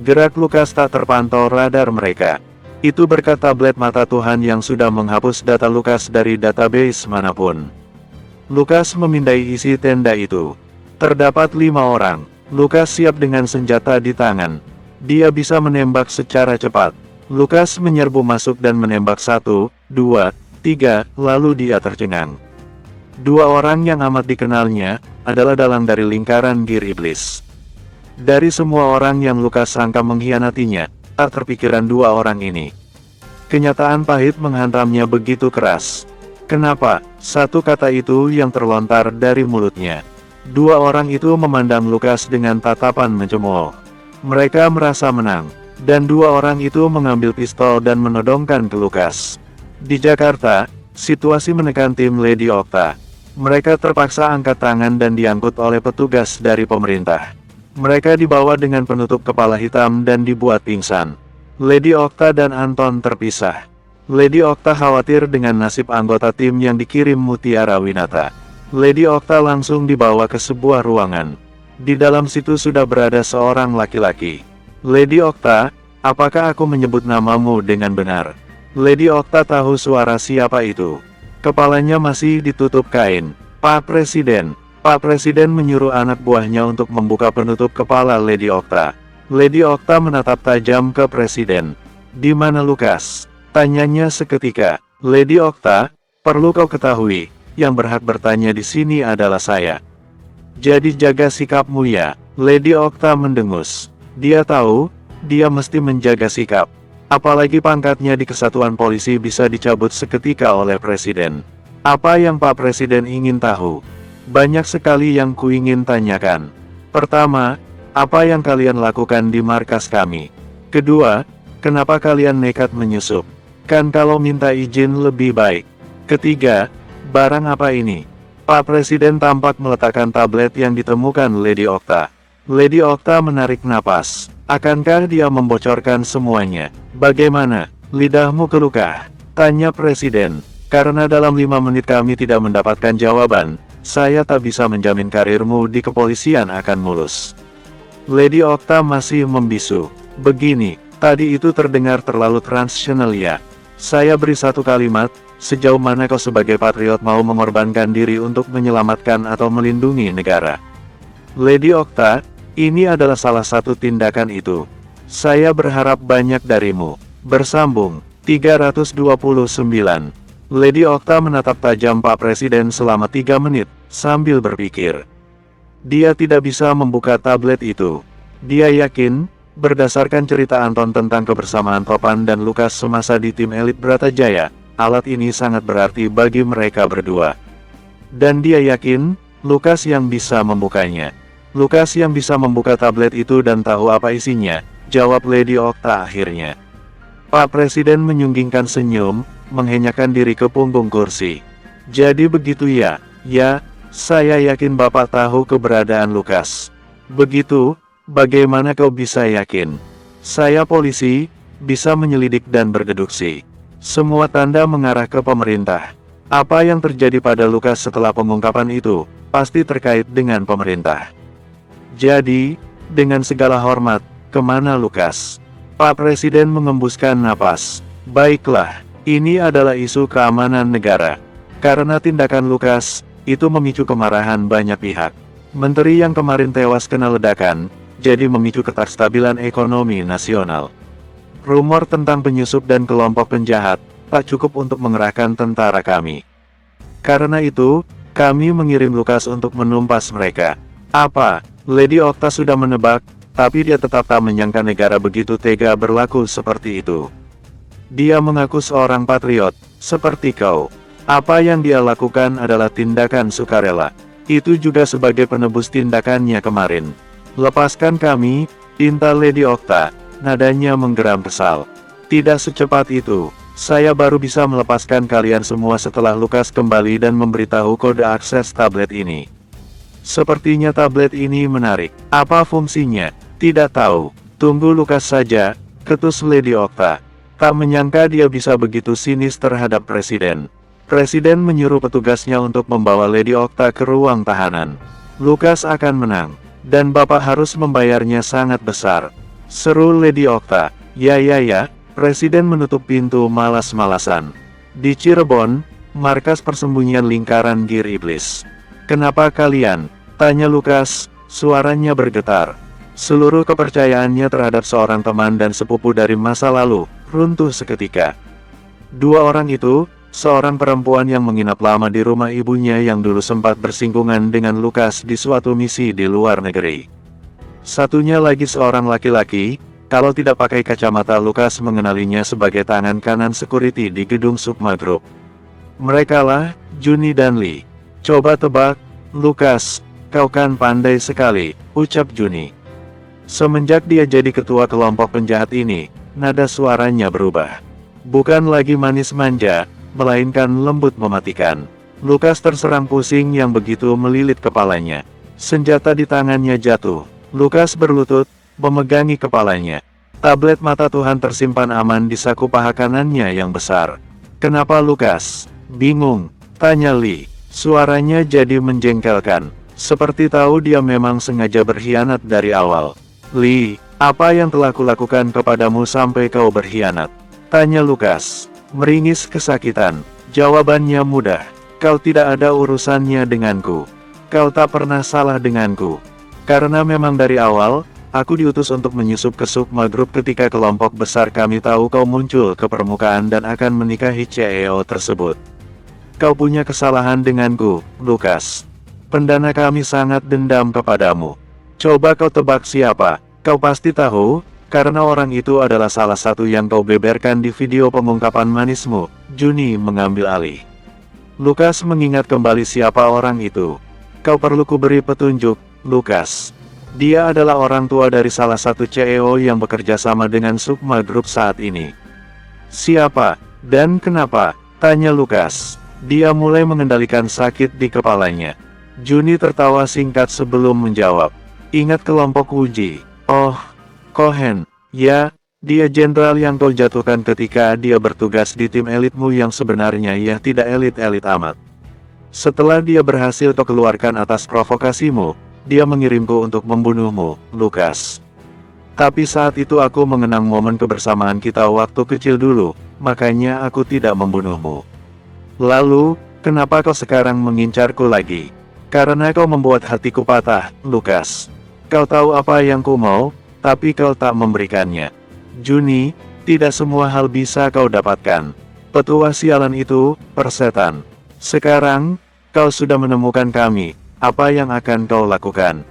Gerak Lukas tak terpantau radar mereka. Itu berkat tablet mata Tuhan yang sudah menghapus data Lukas dari database manapun. Lukas memindai isi tenda itu. Terdapat 5 orang. Lukas siap dengan senjata di tangan. Dia bisa menembak secara cepat. Lukas menyerbu masuk dan menembak 1, 2, 3, lalu dia tercengang. 2 orang yang amat dikenalnya, adalah dalang dari lingkaran Gear Iblis. Dari semua orang yang Lukas sangka mengkhianatinya, tak terpikiran 2 orang ini. Kenyataan pahit menghantamnya begitu keras. Kenapa? Satu kata itu yang terlontar dari mulutnya. 2 orang itu memandang Lukas dengan tatapan mencemooh. Mereka merasa menang, dan 2 orang itu mengambil pistol dan menodongkan ke Lukas. Di Jakarta, situasi menekan tim Lady Okta. Mereka terpaksa angkat tangan dan diangkut oleh petugas dari pemerintah. Mereka dibawa dengan penutup kepala hitam dan dibuat pingsan. Lady Okta dan Anton terpisah. Lady Okta khawatir dengan nasib anggota tim yang dikirim Mutiara Winata. Lady Okta langsung dibawa ke sebuah ruangan. Di dalam situ sudah berada seorang laki-laki. Lady Okta, apakah aku menyebut namamu dengan benar? Lady Okta tahu suara siapa itu. Kepalanya masih ditutup kain. Pak Presiden. Pak Presiden menyuruh anak buahnya untuk membuka penutup kepala Lady Okta. Lady Okta menatap tajam ke Presiden. "Di mana Lukas?" tanyanya seketika. "Lady Okta, perlu kau ketahui, yang berhak bertanya di sini adalah saya. Jadi jaga sikapmu ya." Lady Okta mendengus. Dia tahu, dia mesti menjaga sikap. Apalagi pangkatnya di kesatuan polisi bisa dicabut seketika oleh Presiden. Apa yang Pak Presiden ingin tahu? Banyak sekali yang kuingin tanyakan. Pertama, apa yang kalian lakukan di markas kami? Kedua, kenapa kalian nekat menyusup? Kan kalau minta izin lebih baik. Ketiga, barang apa ini? Pak Presiden tampak meletakkan tablet yang ditemukan Lady Okta. Lady Okta menarik napas. Akankah dia membocorkan semuanya? "Bagaimana? Lidahmu keluka?" tanya Presiden. "Karena dalam 5 menit kami tidak mendapatkan jawaban, saya tak bisa menjamin karirmu di kepolisian akan mulus." Lady Okta masih membisu. "Begini, tadi itu terdengar terlalu transaksional ya. Saya beri satu kalimat, sejauh mana kau sebagai patriot mau mengorbankan diri untuk menyelamatkan atau melindungi negara?" "Lady Okta, ini adalah salah satu tindakan itu. Saya berharap banyak darimu." Bersambung 329. Lady Okta menatap tajam Pak Presiden selama 3 menit, sambil berpikir. Dia tidak bisa membuka tablet itu. Dia yakin, berdasarkan cerita Anton tentang kebersamaan Topan dan Lukas semasa di tim elit Bratajaya, alat ini sangat berarti bagi mereka berdua. Dan dia yakin, Lukas yang bisa membukanya. "Lukas yang bisa membuka tablet itu dan tahu apa isinya," jawab Lady Okta akhirnya. Pak Presiden menyunggingkan senyum, menghenyakan diri ke punggung kursi. "Jadi begitu ya?" "Ya, saya yakin Bapak tahu keberadaan Lukas." "Begitu, bagaimana kau bisa yakin?" "Saya polisi, bisa menyelidik dan berdeduksi. Semua tanda mengarah ke pemerintah. Apa yang terjadi pada Lukas setelah pengungkapan itu, pasti terkait dengan pemerintah. Jadi, dengan segala hormat, kemana Lukas?" Pak Presiden mengembuskan napas. "Baiklah. Ini adalah isu keamanan negara. Karena tindakan Lukas, itu memicu kemarahan banyak pihak. Menteri yang kemarin tewas kena ledakan, jadi memicu kestabilan ekonomi nasional. Rumor tentang penyusup dan kelompok penjahat, tak cukup untuk mengerahkan tentara kami. Karena itu, kami mengirim Lukas untuk menumpas mereka." "Apa?" Lady Okta sudah menebak, tapi dia tetap tak menyangka negara begitu tega berlaku seperti itu. Dia mengaku seorang patriot, seperti kau. Apa yang dia lakukan adalah tindakan sukarela. Itu juga sebagai penebus tindakannya kemarin. "Lepaskan kami," pinta Lady Okta, nadanya menggeram kesal. "Tidak secepat itu. Saya baru bisa melepaskan kalian semua setelah Lukas kembali dan memberitahu kode akses tablet ini." "Sepertinya tablet ini menarik. Apa fungsinya?" "Tidak tahu. Tunggu Lukas saja," ketus Lady Okta. Tak menyangka dia bisa begitu sinis terhadap Presiden. Presiden menyuruh petugasnya untuk membawa Lady Okta ke ruang tahanan. "Lukas akan menang, dan Bapak harus membayarnya sangat besar," seru Lady Okta. Ya, Presiden menutup pintu malas-malasan. Di Cirebon, markas persembunyian lingkaran Gir Iblis. "Kenapa kalian?" tanya Lukas, suaranya bergetar. Seluruh kepercayaannya terhadap seorang teman dan sepupu dari masa lalu runtuh seketika. Dua orang itu, seorang perempuan yang menginap lama di rumah ibunya yang dulu sempat bersinggungan dengan Lukas di suatu misi di luar negeri. Satunya lagi seorang laki-laki, kalau tidak pakai kacamata Lukas mengenalinya sebagai tangan kanan security di gedung Sukma Group. Merekalah, Juni dan Lee. "Coba tebak, Lukas, kau kan pandai sekali," ucap Juni. Semenjak dia jadi ketua kelompok penjahat ini, nada suaranya berubah. Bukan lagi manis manja, melainkan lembut mematikan. Lukas terserang pusing yang begitu melilit kepalanya. Senjata di tangannya jatuh. Lukas berlutut, memegangi kepalanya. Tablet mata Tuhan tersimpan aman di saku paha kanannya yang besar. "Kenapa Lukas?" "Bingung," tanya Lee. Suaranya jadi menjengkelkan. Seperti tahu dia memang sengaja berkhianat dari awal. "Lee, apa yang telah kulakukan kepadamu sampai kau berkhianat?" tanya Lukas. Meringis kesakitan. Jawabannya mudah. "Kau tidak ada urusannya denganku. kau tak pernah salah denganku. Karena memang dari awal, aku diutus untuk menyusup ke Sukma Group ketika kelompok besar kami tahu kau muncul ke permukaan dan akan menikahi CEO tersebut. Kau punya kesalahan denganku, Lukas. Pendana kami sangat dendam kepadamu. Coba kau tebak siapa? Kau pasti tahu, karena orang itu adalah salah satu yang kau beberkan di video pengungkapan manismu. Juni mengambil alih. Lukas mengingat kembali siapa orang itu. Kau perlu kuberi petunjuk, Lukas. Dia adalah orang tua dari salah satu CEO yang bekerja sama dengan Sukma Group saat ini. Siapa, dan kenapa? Tanya Lukas. Dia mulai mengendalikan sakit di kepalanya. Juni tertawa singkat sebelum menjawab. Ingat kelompok uji. Oh, Cohen. Ya, dia jenderal yang kau jatuhkan ketika dia bertugas di tim elitmu yang sebenarnya ya tidak elit-elit amat. Setelah dia berhasil kau keluarkan atas provokasimu, dia mengirimku untuk membunuhmu, Lukas. Tapi saat itu aku mengenang momen kebersamaan kita waktu kecil dulu, makanya aku tidak membunuhmu. Lalu, kenapa kau sekarang mengincarku lagi? Karena kau membuat hatiku patah, Lukas. Kau tahu apa yang ku mau, tapi kau tak memberikannya. Juni, tidak semua hal bisa kau dapatkan. Petua sialan itu, persetan. Sekarang, kau sudah menemukan kami. Apa yang akan kau lakukan?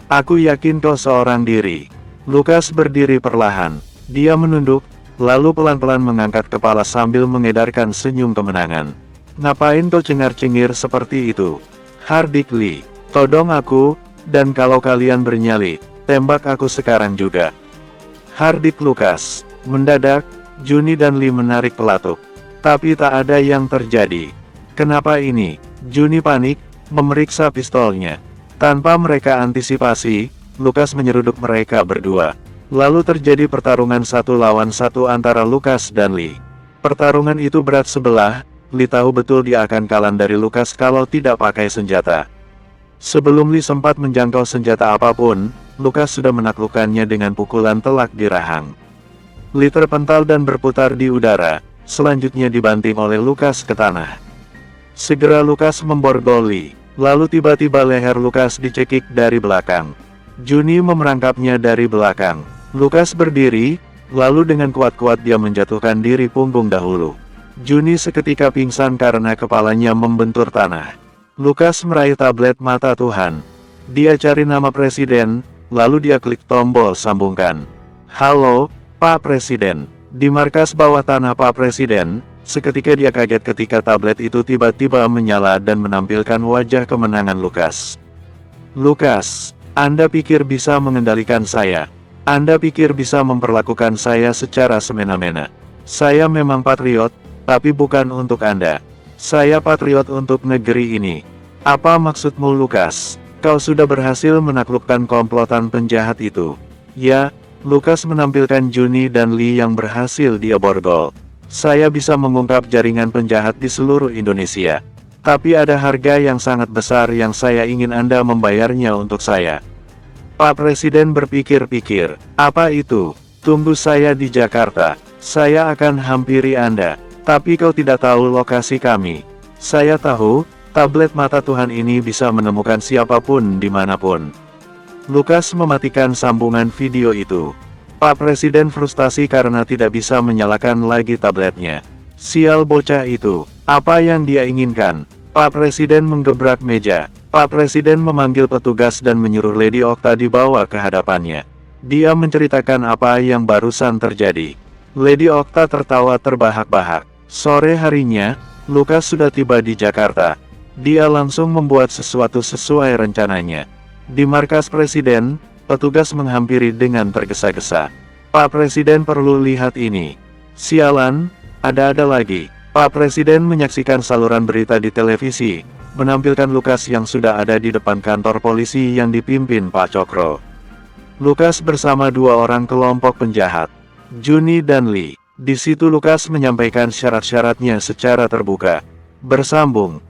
Aku yakin kau seorang diri. Lukas berdiri perlahan. Dia menunduk, lalu pelan-pelan mengangkat kepala sambil mengedarkan senyum kemenangan. Ngapain kau cengar-cengir seperti itu? Hardik Lee, todong aku, dan kalau kalian bernyali, tembak aku sekarang juga. Hardik Lukas. Mendadak, Juni dan Lee menarik pelatuk. Tapi tak ada yang terjadi. Kenapa ini? Juni panik, memeriksa pistolnya. Tanpa mereka antisipasi, Lukas menyeruduk mereka berdua. Lalu terjadi pertarungan 1 lawan 1 antara Lukas dan Lee. Pertarungan itu berat sebelah, Lee tahu betul dia akan kalah dari Lukas kalau tidak pakai senjata. Sebelum Lee sempat menjangkau senjata apapun, Lukas sudah menaklukkannya dengan pukulan telak di rahang. Lee terpental dan berputar di udara, selanjutnya dibanting oleh Lukas ke tanah. Segera Lukas memborgol Lee, lalu tiba-tiba leher Lukas dicekik dari belakang. Juni memerangkapnya dari belakang. Lukas berdiri, lalu dengan kuat-kuat dia menjatuhkan diri punggung dahulu. Juni seketika pingsan karena kepalanya membentur tanah. Lukas meraih tablet mata Tuhan. Dia cari nama presiden, lalu dia klik tombol sambungkan. Halo, Pak Presiden. Di markas bawah tanah Pak Presiden. Seketika dia kaget ketika tablet itu tiba-tiba menyala dan menampilkan wajah kemenangan Lukas. Lukas, Anda pikir bisa mengendalikan saya? Anda pikir bisa memperlakukan saya secara semena-mena? Saya memang patriot, tapi bukan untuk Anda. Saya patriot untuk negeri ini. Apa maksudmu Lukas? Kau sudah berhasil menaklukkan komplotan penjahat itu. Ya, Lukas menampilkan Juni dan Lee yang berhasil dia borgol. Saya bisa mengungkap jaringan penjahat di seluruh Indonesia. Tapi ada harga yang sangat besar yang saya ingin Anda membayarnya untuk saya. Pak Presiden berpikir-pikir, apa itu? Tunggu saya di Jakarta. Saya akan hampiri Anda. Tapi kau tidak tahu lokasi kami. Saya tahu, tablet mata Tuhan ini bisa menemukan siapapun dimanapun. Lukas mematikan sambungan video itu. Pak Presiden frustasi karena tidak bisa menyalakan lagi tabletnya. Sial bocah itu, apa yang dia inginkan? Pak Presiden menggebrak meja. Pak Presiden memanggil petugas dan menyuruh Lady Okta dibawa ke hadapannya. Dia menceritakan apa yang barusan terjadi. Lady Okta tertawa terbahak-bahak. Sore harinya, Lukas sudah tiba di Jakarta. Dia langsung membuat sesuatu sesuai rencananya. Di markas Presiden, petugas menghampiri dengan tergesa-gesa. Pak Presiden perlu lihat ini. Sialan, ada-ada lagi. Pak Presiden menyaksikan saluran berita di televisi, menampilkan Lukas yang sudah ada di depan kantor polisi yang dipimpin Pak Cokro. Lukas bersama 2 orang kelompok penjahat, Juni dan Lee. Di situ Lukas menyampaikan syarat-syaratnya secara terbuka. Bersambung.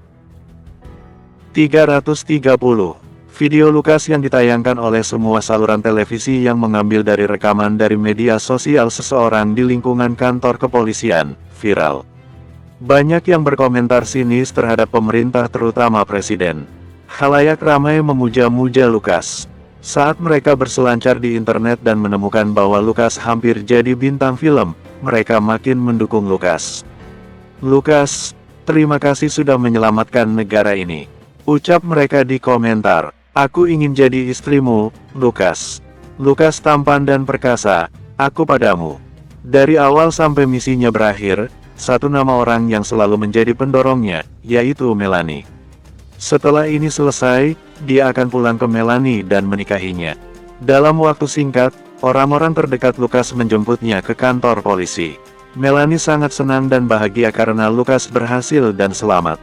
330. Video Lukas yang ditayangkan oleh semua saluran televisi yang mengambil dari rekaman dari media sosial seseorang di lingkungan kantor kepolisian, viral. Banyak yang berkomentar sinis terhadap pemerintah terutama Presiden. Khalayak ramai memuja-muja Lukas. Saat mereka berselancar di internet dan menemukan bahwa Lukas hampir jadi bintang film, mereka makin mendukung Lukas. "Lukas, terima kasih sudah menyelamatkan negara ini," ucap mereka di komentar. "Aku ingin jadi istrimu, Lukas. Lukas tampan dan perkasa, aku padamu." Dari awal sampai misinya berakhir, satu nama orang yang selalu menjadi pendorongnya, yaitu Melanie. Setelah ini selesai, dia akan pulang ke Melanie dan menikahinya. Dalam waktu singkat, orang-orang terdekat Lukas menjemputnya ke kantor polisi. Melanie sangat senang dan bahagia karena Lukas berhasil dan selamat.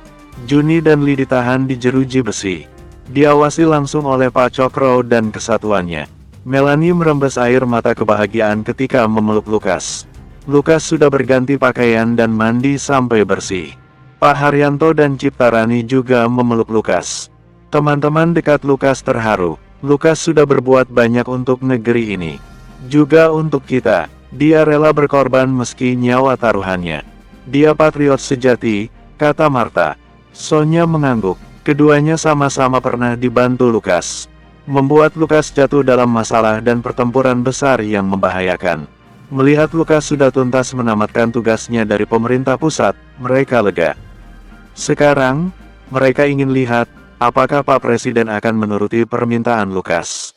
Juni dan Lee ditahan di jeruji besi. Diawasi langsung oleh Pak Cokro dan kesatuannya. Melanie merembes air mata kebahagiaan ketika memeluk Lukas. Lukas sudah berganti pakaian dan mandi sampai bersih. Pak Haryanto dan Ciptarani juga memeluk Lukas. Teman-teman dekat Lukas terharu. Lukas sudah berbuat banyak untuk negeri ini. Juga untuk kita. Dia rela berkorban meski nyawa taruhannya. Dia patriot sejati, kata Marta. Sonya mengangguk. Keduanya sama-sama pernah dibantu Lukas. Membuat Lukas jatuh dalam masalah dan pertempuran besar yang membahayakan. Melihat Lukas sudah tuntas menamatkan tugasnya dari pemerintah pusat, mereka lega. Sekarang, mereka ingin lihat, apakah Pak Presiden akan menuruti permintaan Lukas.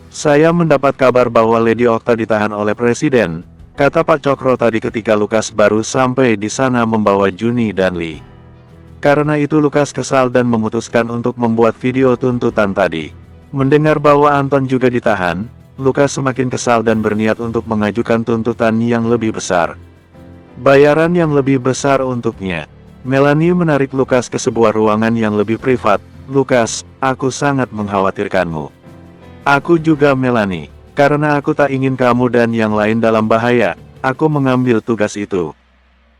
"Saya mendapat kabar bahwa Lady Okta ditahan oleh Presiden," kata Pak Cokro tadi ketika Lukas baru sampai di sana membawa Juni dan Lee. Karena itu Lukas kesal dan memutuskan untuk membuat video tuntutan tadi. Mendengar bahwa Anton juga ditahan, Lukas semakin kesal dan berniat untuk mengajukan tuntutan yang lebih besar. Bayaran yang lebih besar untuknya. Melanie menarik Lukas ke sebuah ruangan yang lebih privat. "Lukas, aku sangat mengkhawatirkanmu." "Aku juga Melanie. Karena aku tak ingin kamu dan yang lain dalam bahaya, aku mengambil tugas itu.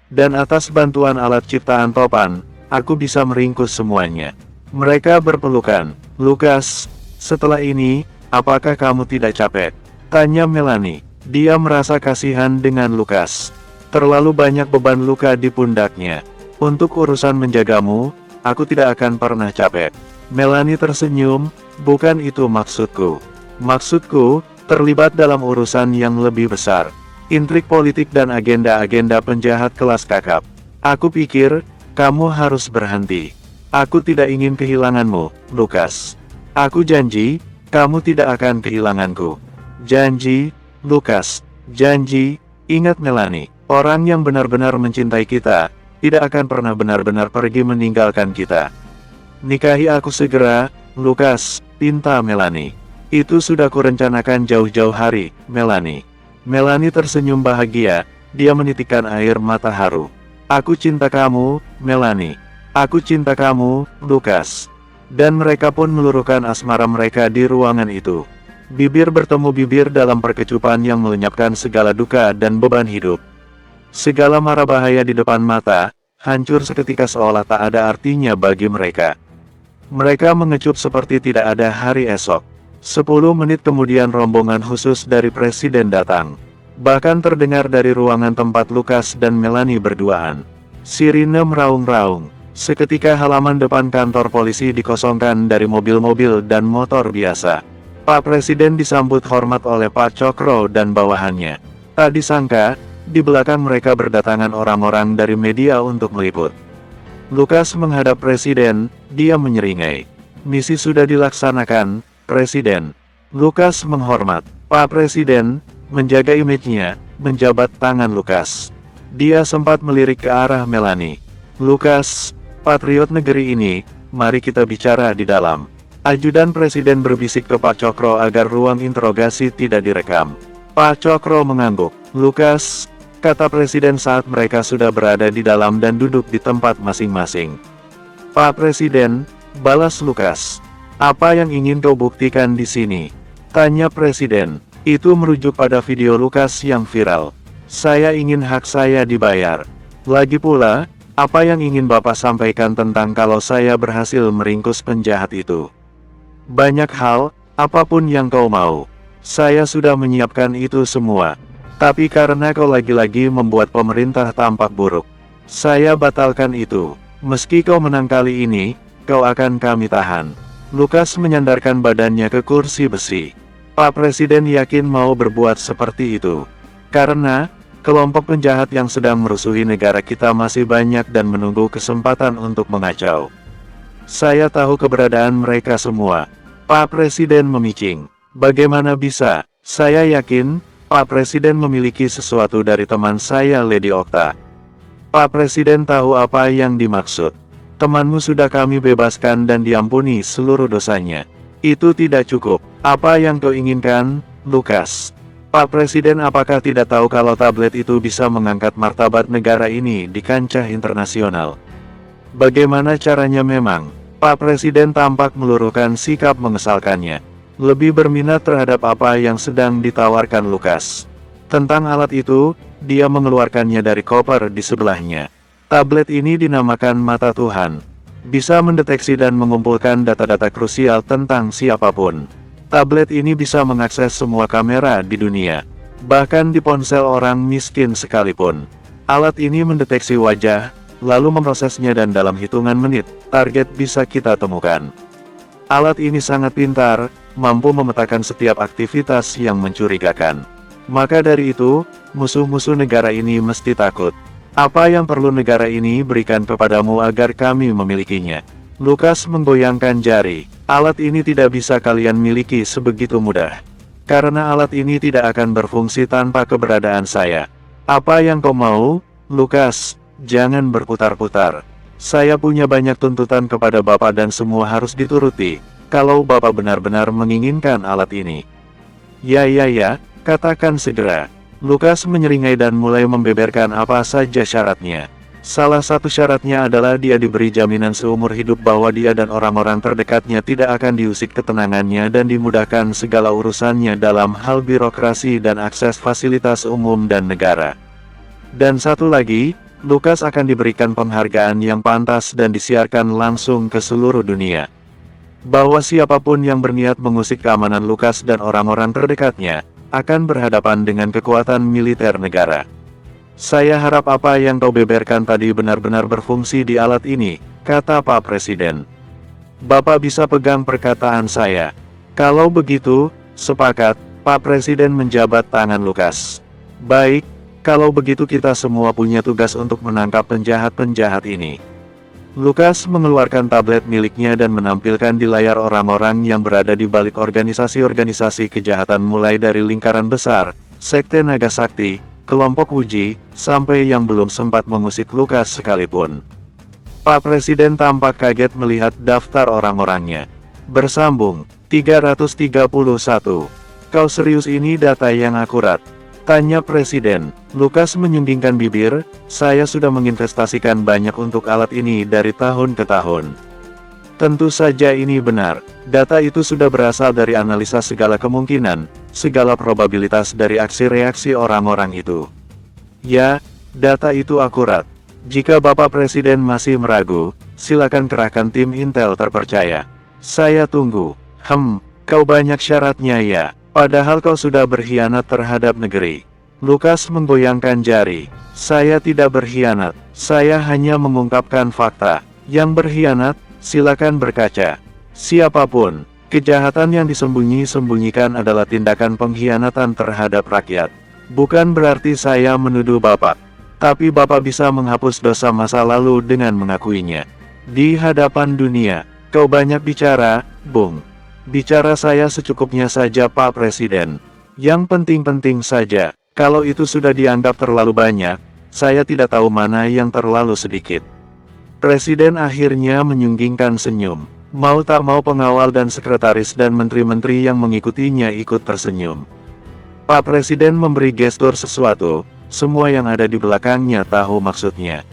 Dan atas bantuan alat ciptaan topan, aku bisa meringkus semuanya." Mereka berpelukan. "Lukas, setelah ini, apakah kamu tidak capek?" tanya Melanie. Dia merasa kasihan dengan Lukas. Terlalu banyak beban luka di pundaknya. "Untuk urusan menjagamu, aku tidak akan pernah capek." Melanie tersenyum. "Bukan itu maksudku. Maksudku, terlibat dalam urusan yang lebih besar. Intrik politik dan agenda-agenda penjahat kelas kakap. Aku pikir, kamu harus berhenti. Aku tidak ingin kehilanganmu, Lukas. Aku janji, kamu tidak akan kehilanganku. Janji, Lukas. Janji." Ingat Melanie, orang yang benar-benar mencintai kita, tidak akan pernah benar-benar pergi meninggalkan kita. "Nikahi aku segera, Lukas," pinta Melanie. "Itu sudah kurencanakan jauh-jauh hari, Melanie." Melanie tersenyum bahagia, dia menitikkan air mata haru. "Aku cinta kamu, Melanie. Aku cinta kamu, Lukas." Dan mereka pun meluruhkan asmara mereka di ruangan itu. Bibir bertemu bibir dalam perkecupan yang melenyapkan segala duka dan beban hidup. Segala mara bahaya di depan mata, hancur seketika seolah tak ada artinya bagi mereka. Mereka mengecup seperti tidak ada hari esok. 10 menit kemudian rombongan khusus dari Presiden datang. Bahkan terdengar dari ruangan tempat Lukas dan Melanie berduaan. Sirine meraung-raung. Seketika halaman depan kantor polisi dikosongkan dari mobil-mobil dan motor biasa. Pak Presiden disambut hormat oleh Pak Cokro dan bawahannya. Tak disangka, di belakang mereka berdatangan orang-orang dari media untuk meliput. Lukas menghadap Presiden, dia menyeringai. "Misi sudah dilaksanakan, Presiden." Lukas menghormat. Pak Presiden, menjaga image-nya, menjabat tangan Lukas. Dia sempat melirik ke arah Melanie. "Lukas, patriot negeri ini, mari kita bicara di dalam." Ajudan Presiden berbisik ke Pak Cokro agar ruang interogasi tidak direkam. Pak Cokro mengangguk. "Lukas," kata Presiden saat mereka sudah berada di dalam dan duduk di tempat masing-masing. "Pak Presiden," balas Lukas. "Apa yang ingin kau buktikan di sini?" tanya Presiden. "Itu merujuk pada video Lukas yang viral. Saya ingin hak saya dibayar. Lagi pula, apa yang ingin Bapak sampaikan tentang kalau saya berhasil meringkus penjahat itu?" "Banyak hal, apapun yang kau mau. Saya sudah menyiapkan itu semua. Tapi karena kau lagi-lagi membuat pemerintah tampak buruk, saya batalkan itu. Meski kau menang kali ini, kau akan kami tahan. Lukas menyandarkan badannya ke kursi besi. Pak Presiden yakin mau berbuat seperti itu. Karena, kelompok penjahat yang sedang merusuhi negara kita masih banyak dan menunggu kesempatan untuk mengacau. Saya tahu keberadaan mereka semua. Pak Presiden memicing. Bagaimana bisa? Saya yakin, Pak Presiden memiliki sesuatu dari teman saya Lady Okta. Pak Presiden tahu apa yang dimaksud. Temanmu sudah kami bebaskan dan diampuni seluruh dosanya. Itu tidak cukup. Apa yang kau inginkan, Lukas? Pak Presiden apakah tidak tahu kalau tablet itu bisa mengangkat martabat negara ini di kancah internasional? Bagaimana caranya memang? Pak Presiden tampak meluruhkan sikap mengesalkannya. Lebih berminat terhadap apa yang sedang ditawarkan Lukas. Tentang alat itu, dia mengeluarkannya dari koper di sebelahnya. Tablet ini dinamakan Mata Tuhan. Bisa mendeteksi dan mengumpulkan data-data krusial tentang siapapun. Tablet ini bisa mengakses semua kamera di dunia. Bahkan di ponsel orang miskin sekalipun. Alat ini mendeteksi wajah, lalu memprosesnya dan dalam hitungan menit, target bisa kita temukan. Alat ini sangat pintar, mampu memetakan setiap aktivitas yang mencurigakan. Maka dari itu, musuh-musuh negara ini mesti takut. Apa yang perlu negara ini berikan kepadamu agar kami memilikinya? Lukas menggoyangkan jari. Alat ini tidak bisa kalian miliki sebegitu mudah. Karena alat ini tidak akan berfungsi tanpa keberadaan saya. Apa yang kau mau, Lukas? Jangan berputar-putar. Saya punya banyak tuntutan kepada Bapak dan semua harus dituruti, kalau Bapak benar-benar menginginkan alat ini. Ya, katakan segera. Lukas menyeringai dan mulai membeberkan apa saja syaratnya. Salah satu syaratnya adalah dia diberi jaminan seumur hidup bahwa dia dan orang-orang terdekatnya tidak akan diusik ketenangannya dan dimudahkan segala urusannya dalam hal birokrasi dan akses fasilitas umum dan negara. Dan satu lagi, Lukas akan diberikan penghargaan yang pantas dan disiarkan langsung ke seluruh dunia. Bahwa siapapun yang berniat mengusik keamanan Lukas dan orang-orang terdekatnya, akan berhadapan dengan kekuatan militer negara. Saya harap apa yang kau beberkan tadi benar-benar berfungsi di alat ini, kata Pak Presiden. Bapak bisa pegang perkataan saya. Kalau begitu, sepakat, Pak Presiden menjabat tangan Lukas. Baik, kalau begitu kita semua punya tugas untuk menangkap penjahat-penjahat ini. Lukas mengeluarkan tablet miliknya dan menampilkan di layar orang-orang yang berada di balik organisasi-organisasi kejahatan mulai dari lingkaran besar, Sekte Naga Sakti, kelompok Uji, sampai yang belum sempat mengusik Lukas sekalipun. Pak Presiden tampak kaget melihat daftar orang-orangnya. Bersambung, 331. Kau serius ini data yang akurat? Tanya Presiden. Lukas menyunggingkan bibir, saya sudah menginvestasikan banyak untuk alat ini dari tahun ke tahun. Tentu saja ini benar, data itu sudah berasal dari analisa segala kemungkinan, segala probabilitas dari aksi-reaksi orang-orang itu. Ya, data itu akurat. Jika Bapak Presiden masih meragu, silakan kerahkan tim intel terpercaya. Saya tunggu. Kau banyak syaratnya ya. Padahal kau sudah berkhianat terhadap negeri. Lukas menggoyangkan jari. Saya tidak berkhianat. Saya hanya mengungkapkan fakta. Yang berkhianat, silakan berkaca. Siapapun, kejahatan yang disembunyi-sembunyikan adalah tindakan pengkhianatan terhadap rakyat. Bukan berarti saya menuduh Bapak. Tapi Bapak bisa menghapus dosa masa lalu dengan mengakuinya. Di hadapan dunia, kau banyak bicara, Bung. Bicara saya secukupnya saja Pak Presiden. Yang penting-penting saja, kalau itu sudah dianggap terlalu banyak, saya tidak tahu mana yang terlalu sedikit. Presiden akhirnya menyunggingkan senyum. Mau tak mau pengawal dan sekretaris dan menteri-menteri yang mengikutinya ikut tersenyum. Pak Presiden memberi gestur sesuatu, semua yang ada di belakangnya tahu maksudnya.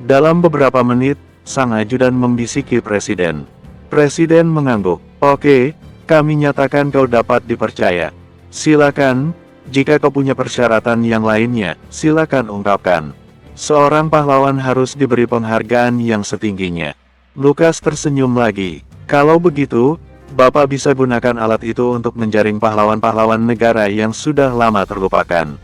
Dalam beberapa menit, sang ajudan membisiki Presiden. Presiden mengangguk. Oke, kami nyatakan kau dapat dipercaya. Silakan, jika kau punya persyaratan yang lainnya, silakan ungkapkan. Seorang pahlawan harus diberi penghargaan yang setingginya. Lukas tersenyum lagi. Kalau begitu, Bapak bisa gunakan alat itu untuk menjaring pahlawan-pahlawan negara yang sudah lama terlupakan.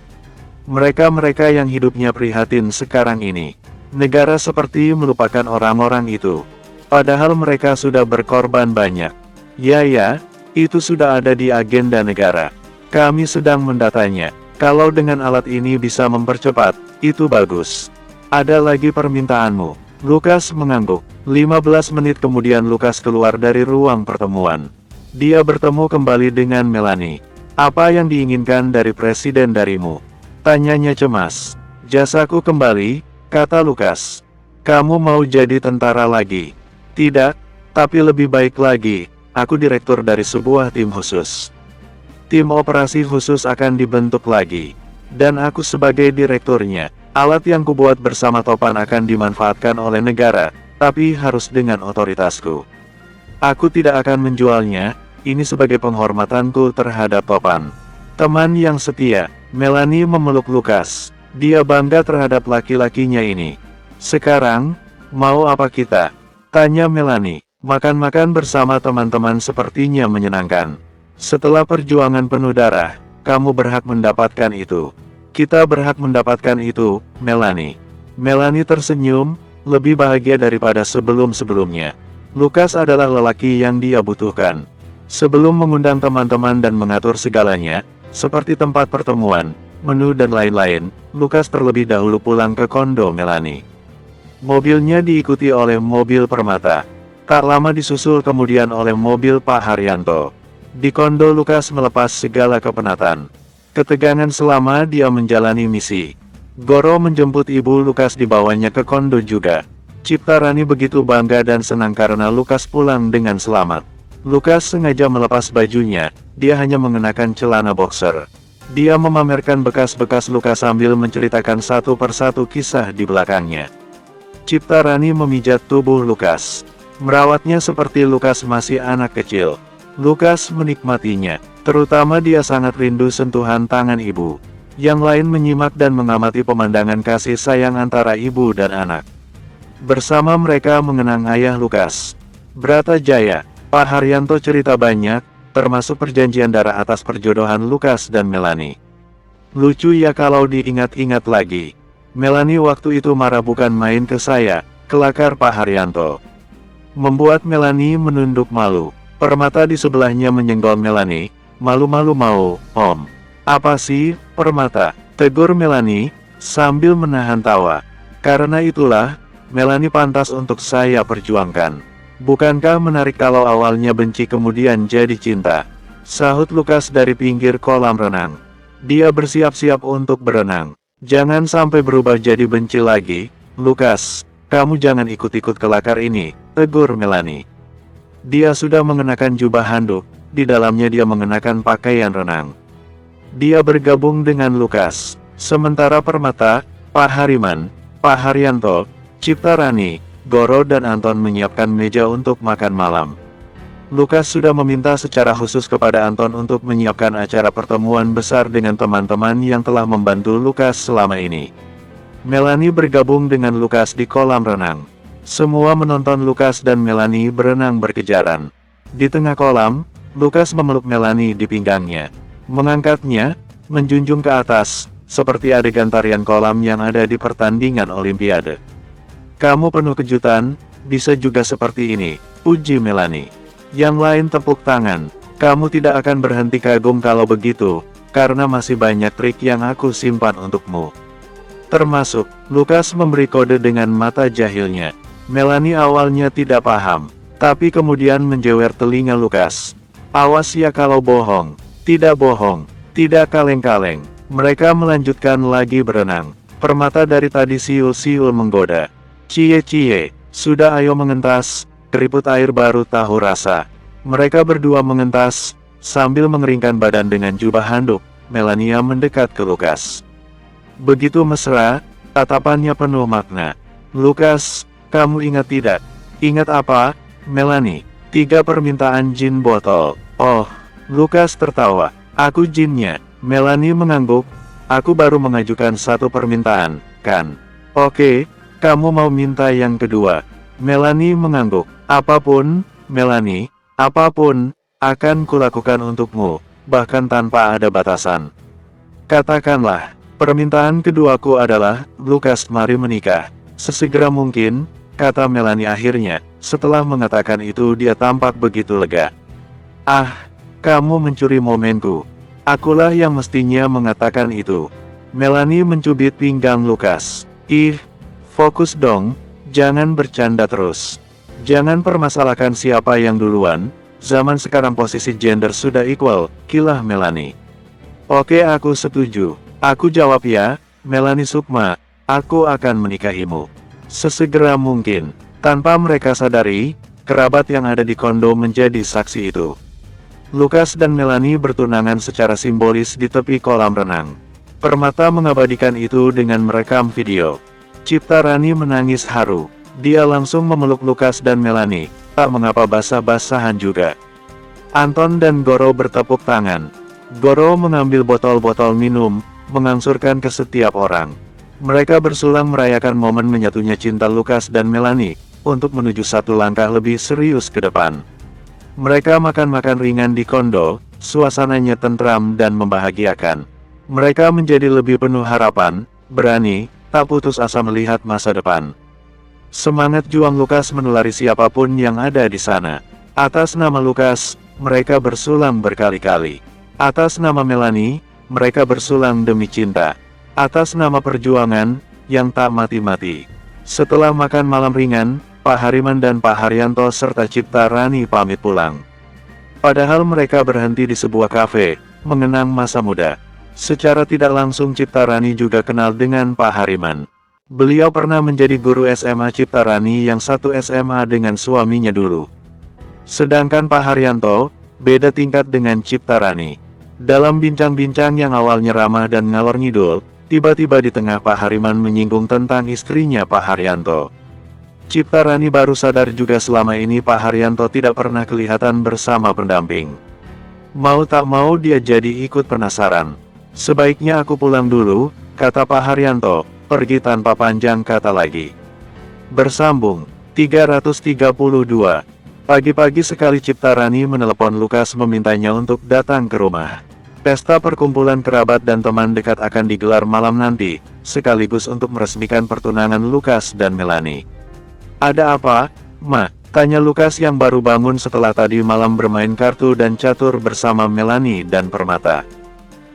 Mereka-mereka yang hidupnya prihatin sekarang ini. Negara seperti melupakan orang-orang itu. Padahal mereka sudah berkorban banyak. Ya, itu sudah ada di agenda negara. Kami sedang mendatanya. Kalau dengan alat ini bisa mempercepat, itu bagus. Ada lagi permintaanmu. Lukas mengangguk. 15 menit kemudian Lukas keluar dari ruang pertemuan. Dia bertemu kembali dengan Melanie. Apa yang diinginkan dari presiden darimu? Tanyanya cemas. Jasaku kembali, kata Lukas. Kamu mau jadi tentara lagi? Tidak, tapi lebih baik lagi, aku direktur dari sebuah tim khusus. Tim operasi khusus akan dibentuk lagi. Dan aku sebagai direkturnya. Alat yang kubuat bersama Topan akan dimanfaatkan oleh negara, tapi harus dengan otoritasku. Aku tidak akan menjualnya, ini sebagai penghormatanku terhadap Topan. Teman yang setia, Melanie memeluk Lukas. Dia bangga terhadap laki-lakinya ini. Sekarang, mau apa kita? Tanya Melanie. Makan-makan bersama teman-teman sepertinya menyenangkan. Setelah perjuangan penuh darah, kamu berhak mendapatkan itu. Kita berhak mendapatkan itu, Melanie. Melanie tersenyum, lebih bahagia daripada sebelum-sebelumnya. Lukas adalah lelaki yang dia butuhkan. Sebelum mengundang teman-teman dan mengatur segalanya, seperti tempat pertemuan, menu dan lain-lain, Lukas terlebih dahulu pulang ke kondo Melanie. Mobilnya diikuti oleh mobil Permata. Tak lama disusul kemudian oleh mobil Pak Haryanto. Di kondo Lukas melepas segala kepenatan. Ketegangan selama dia menjalani misi. Goro menjemput ibu Lukas dibawanya ke kondo juga. Ciptarani begitu bangga dan senang karena Lukas pulang dengan selamat. Lukas sengaja melepas bajunya, dia hanya mengenakan celana boxer. Dia memamerkan bekas-bekas luka sambil menceritakan satu persatu kisah di belakangnya. Ciptarani memijat tubuh Lukas. Merawatnya seperti Lukas masih anak kecil. Lukas menikmatinya, terutama dia sangat rindu sentuhan tangan ibu. Yang lain menyimak dan mengamati pemandangan kasih sayang antara ibu dan anak. Bersama mereka mengenang ayah Lukas, Bratajaya. Pak Haryanto cerita banyak, termasuk perjanjian darah atas perjodohan Lukas dan Melanie. Lucu ya kalau diingat-ingat lagi. Melanie waktu itu marah bukan main ke saya, kelakar Pak Haryanto. Membuat Melanie menunduk malu. Permata di sebelahnya menyenggol Melanie. Malu-malu mau, Om. Apa sih, Permata? Tegur Melanie, sambil menahan tawa. Karena itulah, Melanie pantas untuk saya perjuangkan. Bukankah menarik kalau awalnya benci kemudian jadi cinta? Sahut Lukas dari pinggir kolam renang. Dia bersiap-siap untuk berenang. Jangan sampai berubah jadi benci lagi, Lukas. Kamu jangan ikut-ikut kelakar ini, tegur Melanie. Dia sudah mengenakan jubah handuk, di dalamnya dia mengenakan pakaian renang. Dia bergabung dengan Lukas. Sementara Permata, Pak Hariman, Pak Haryanto, Ciptarani, Goro dan Anton menyiapkan meja untuk makan malam. Lukas sudah meminta secara khusus kepada Anton untuk menyiapkan acara pertemuan besar dengan teman-teman yang telah membantu Lukas selama ini. Melanie bergabung dengan Lukas di kolam renang. Semua menonton Lukas dan Melanie berenang berkejaran. Di tengah kolam, Lukas memeluk Melanie di pinggangnya. Mengangkatnya, menjunjung ke atas, seperti adegan tarian kolam yang ada di pertandingan Olimpiade. Kamu penuh kejutan, bisa juga seperti ini, puji Melanie. Yang lain tepuk tangan. Kamu tidak akan berhenti kagum kalau begitu, karena masih banyak trik yang aku simpan untukmu. Termasuk, Lukas memberi kode dengan mata jahilnya. Melanie awalnya tidak paham, tapi kemudian menjewer telinga Lukas. Awas ya kalau bohong. Tidak bohong, tidak kaleng-kaleng. Mereka melanjutkan lagi berenang. Permata dari tadi siul-siul menggoda. Cie-cie, sudah ayo mengentas, keriput air baru tahu rasa. Mereka berdua mengentas, sambil mengeringkan badan dengan jubah handuk. Melania mendekat ke Lukas. Begitu mesra, tatapannya penuh makna. Lukas, kamu ingat tidak? Ingat apa, Melanie? 3 permintaan jin botol. Oh, Lukas tertawa. Aku jinnya. Melanie mengangguk. Aku baru mengajukan 1 permintaan, kan? Oke, kamu mau minta yang kedua. Melanie mengangguk. Apapun, Melanie, apapun, akan kulakukan untukmu, bahkan tanpa ada batasan. Katakanlah, permintaan keduaku adalah, Lukas mari menikah. Sesegera mungkin, kata Melanie akhirnya. Setelah mengatakan itu dia tampak begitu lega. Ah, kamu mencuri momenku. Akulah yang mestinya mengatakan itu. Melanie mencubit pinggang Lukas. Ih, fokus dong, jangan bercanda terus. Jangan permasalahkan siapa yang duluan, zaman sekarang posisi gender sudah equal, kilah Melanie. Oke, aku setuju. Aku jawab ya, Melanie Sukma, aku akan menikahimu. Sesegera mungkin. Tanpa mereka sadari, kerabat yang ada di kondo menjadi saksi itu. Lukas dan Melanie bertunangan secara simbolis di tepi kolam renang. Permata mengabadikan itu dengan merekam video. Cipta Rani menangis haru. Dia langsung memeluk Lukas dan Melanie, tak mengapa basah-basahan juga. Anton dan Goro bertepuk tangan. Goro mengambil botol-botol minum, mengangsurkan ke setiap orang. Mereka bersulang merayakan momen menyatunya cinta Lukas dan Melanie, untuk menuju satu langkah lebih serius ke depan. Mereka makan-makan ringan di kondo, suasananya tentram dan membahagiakan. Mereka menjadi lebih penuh harapan, berani, tak putus asa melihat masa depan. Semangat juang Lukas menulari siapapun yang ada di sana. Atas nama Lukas, mereka bersulang berkali-kali. Atas nama Melanie, mereka bersulang demi cinta. Atas nama perjuangan, yang tak mati-mati. Setelah makan malam ringan, Pak Hariman dan Pak Haryanto serta Cipta Rani pamit pulang. Padahal mereka berhenti di sebuah kafe, mengenang masa muda. Secara tidak langsung Cipta Rani juga kenal dengan Pak Hariman. Beliau pernah menjadi guru SMA Cipta Rani yang satu SMA dengan suaminya dulu. Sedangkan Pak Haryanto, beda tingkat dengan Cipta Rani. Dalam bincang-bincang yang awalnya ramah dan ngalor ngidul, tiba-tiba di tengah Pak Hariman menyinggung tentang istrinya Pak Haryanto. Cipta Rani baru sadar juga selama ini Pak Haryanto tidak pernah kelihatan bersama pendamping. Mau tak mau dia jadi ikut penasaran. Sebaiknya aku pulang dulu, kata Pak Haryanto, pergi tanpa panjang kata lagi. Bersambung, 332. Pagi-pagi sekali Cipta Rani menelepon Lukas memintanya untuk datang ke rumah. Pesta perkumpulan kerabat dan teman dekat akan digelar malam nanti, sekaligus untuk meresmikan pertunangan Lukas dan Melanie. Ada apa, Ma? Tanya Lukas yang baru bangun setelah tadi malam bermain kartu dan catur bersama Melanie dan Permata.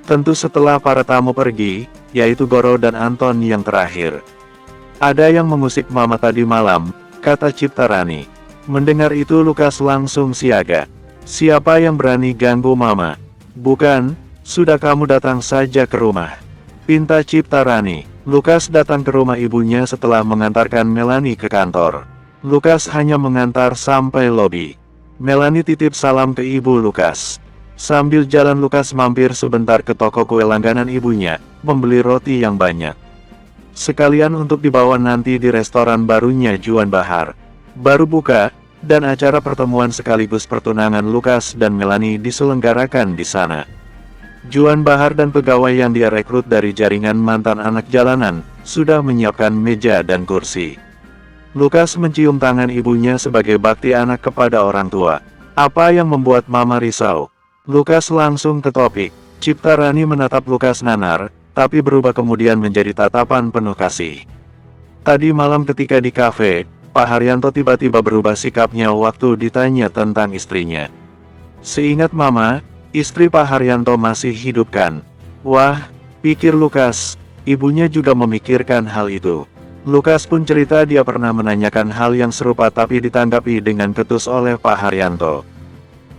Tentu setelah para tamu pergi, yaitu Goro dan Anton yang terakhir. Ada yang mengusik Mama tadi malam, kata Cipta Rani. Mendengar itu Lukas langsung siaga. Siapa yang berani ganggu Mama? Bukan, sudah kamu datang saja ke rumah. Pinta Cipta Rani. Lukas datang ke rumah ibunya setelah mengantarkan Melanie ke kantor. Lukas hanya mengantar sampai lobi. Melanie titip salam ke ibu Lukas. Sambil jalan Lukas mampir sebentar ke toko kue langganan ibunya, membeli roti yang banyak. Sekalian untuk dibawa nanti di restoran barunya Juan Bahar. Baru buka, dan acara pertemuan sekaligus pertunangan Lukas dan Melanie diselenggarakan di sana. Juan Bahar dan pegawai yang dia rekrut dari jaringan mantan anak jalanan, sudah menyiapkan meja dan kursi. Lukas mencium tangan ibunya sebagai bakti anak kepada orang tua. Apa yang membuat Mama risau? Lukas langsung ke topik. Cipta Rani menatap Lukas nanar, tapi berubah kemudian menjadi tatapan penuh kasih. Tadi malam ketika di kafe, Pak Haryanto tiba-tiba berubah sikapnya waktu ditanya tentang istrinya. Seingat Mama, istri Pak Haryanto masih hidup kan? Wah, pikir Lukas, ibunya juga memikirkan hal itu. Lukas pun cerita dia pernah menanyakan hal yang serupa tapi ditanggapi dengan ketus oleh Pak Haryanto.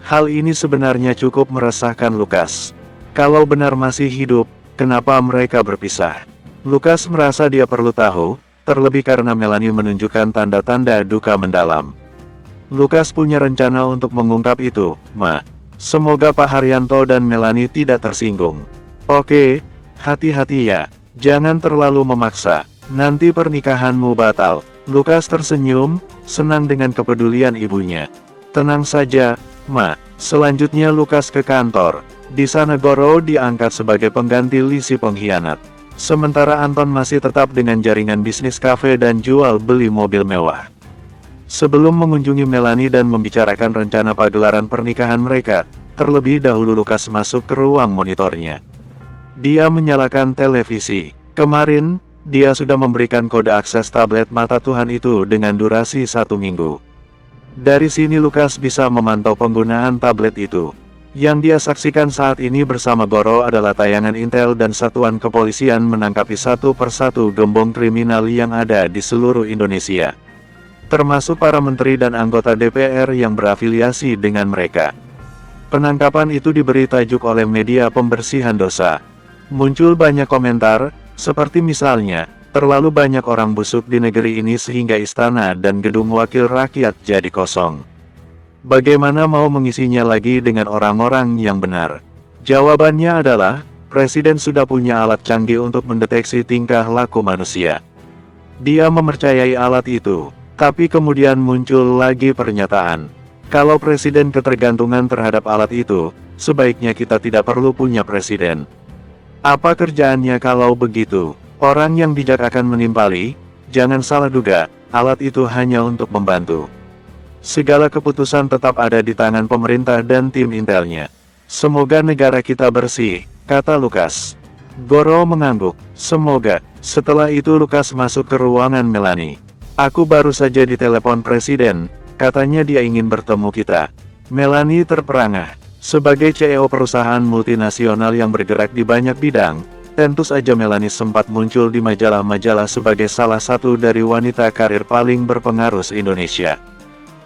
Hal ini sebenarnya cukup meresahkan Lukas. Kalau benar masih hidup, kenapa mereka berpisah? Lukas merasa dia perlu tahu, terlebih karena Melanie menunjukkan tanda-tanda duka mendalam. Lukas punya rencana untuk mengungkap itu, Ma. Semoga Pak Haryanto dan Melanie tidak tersinggung. Oke, hati-hati ya, jangan terlalu memaksa, nanti pernikahanmu batal. Lukas tersenyum, senang dengan kepedulian ibunya. Tenang saja, Ma. Selanjutnya Lukas ke kantor. Di sana Goro diangkat sebagai pengganti Li si pengkhianat. Sementara Anton masih tetap dengan jaringan bisnis kafe dan jual beli mobil mewah. Sebelum mengunjungi Melanie dan membicarakan rencana pagelaran pernikahan mereka, terlebih dahulu Lukas masuk ke ruang monitornya. Dia menyalakan televisi. Kemarin, dia sudah memberikan kode akses tablet mata Tuhan itu dengan durasi 1 minggu. Dari sini Lukas bisa memantau penggunaan tablet itu. Yang dia saksikan saat ini bersama Goro adalah tayangan intel dan satuan kepolisian menangkapi satu persatu gembong kriminal yang ada di seluruh Indonesia. Termasuk para menteri dan anggota DPR yang berafiliasi dengan mereka. Penangkapan itu diberi tajuk oleh media pembersihan dosa. Muncul banyak komentar, seperti misalnya, terlalu banyak orang busuk di negeri ini sehingga istana dan gedung wakil rakyat jadi kosong. Bagaimana mau mengisinya lagi dengan orang-orang yang benar? Jawabannya adalah, Presiden sudah punya alat canggih untuk mendeteksi tingkah laku manusia. Dia mempercayai alat itu, tapi kemudian muncul lagi pernyataan. Kalau Presiden ketergantungan terhadap alat itu, sebaiknya kita tidak perlu punya Presiden. Apa kerjaannya kalau begitu? Orang yang bijak akan menimpali, jangan salah duga, alat itu hanya untuk membantu. Segala keputusan tetap ada di tangan pemerintah dan tim intelnya. Semoga negara kita bersih, kata Lukas. Goro mengangguk. Semoga. Setelah itu Lukas masuk ke ruangan Melanie. Aku baru saja ditelepon Presiden, katanya dia ingin bertemu kita. Melanie terperangah. Sebagai CEO perusahaan multinasional yang bergerak di banyak bidang, tentu saja Melanie sempat muncul di majalah-majalah sebagai salah satu dari wanita karir paling berpengaruh se-Indonesia.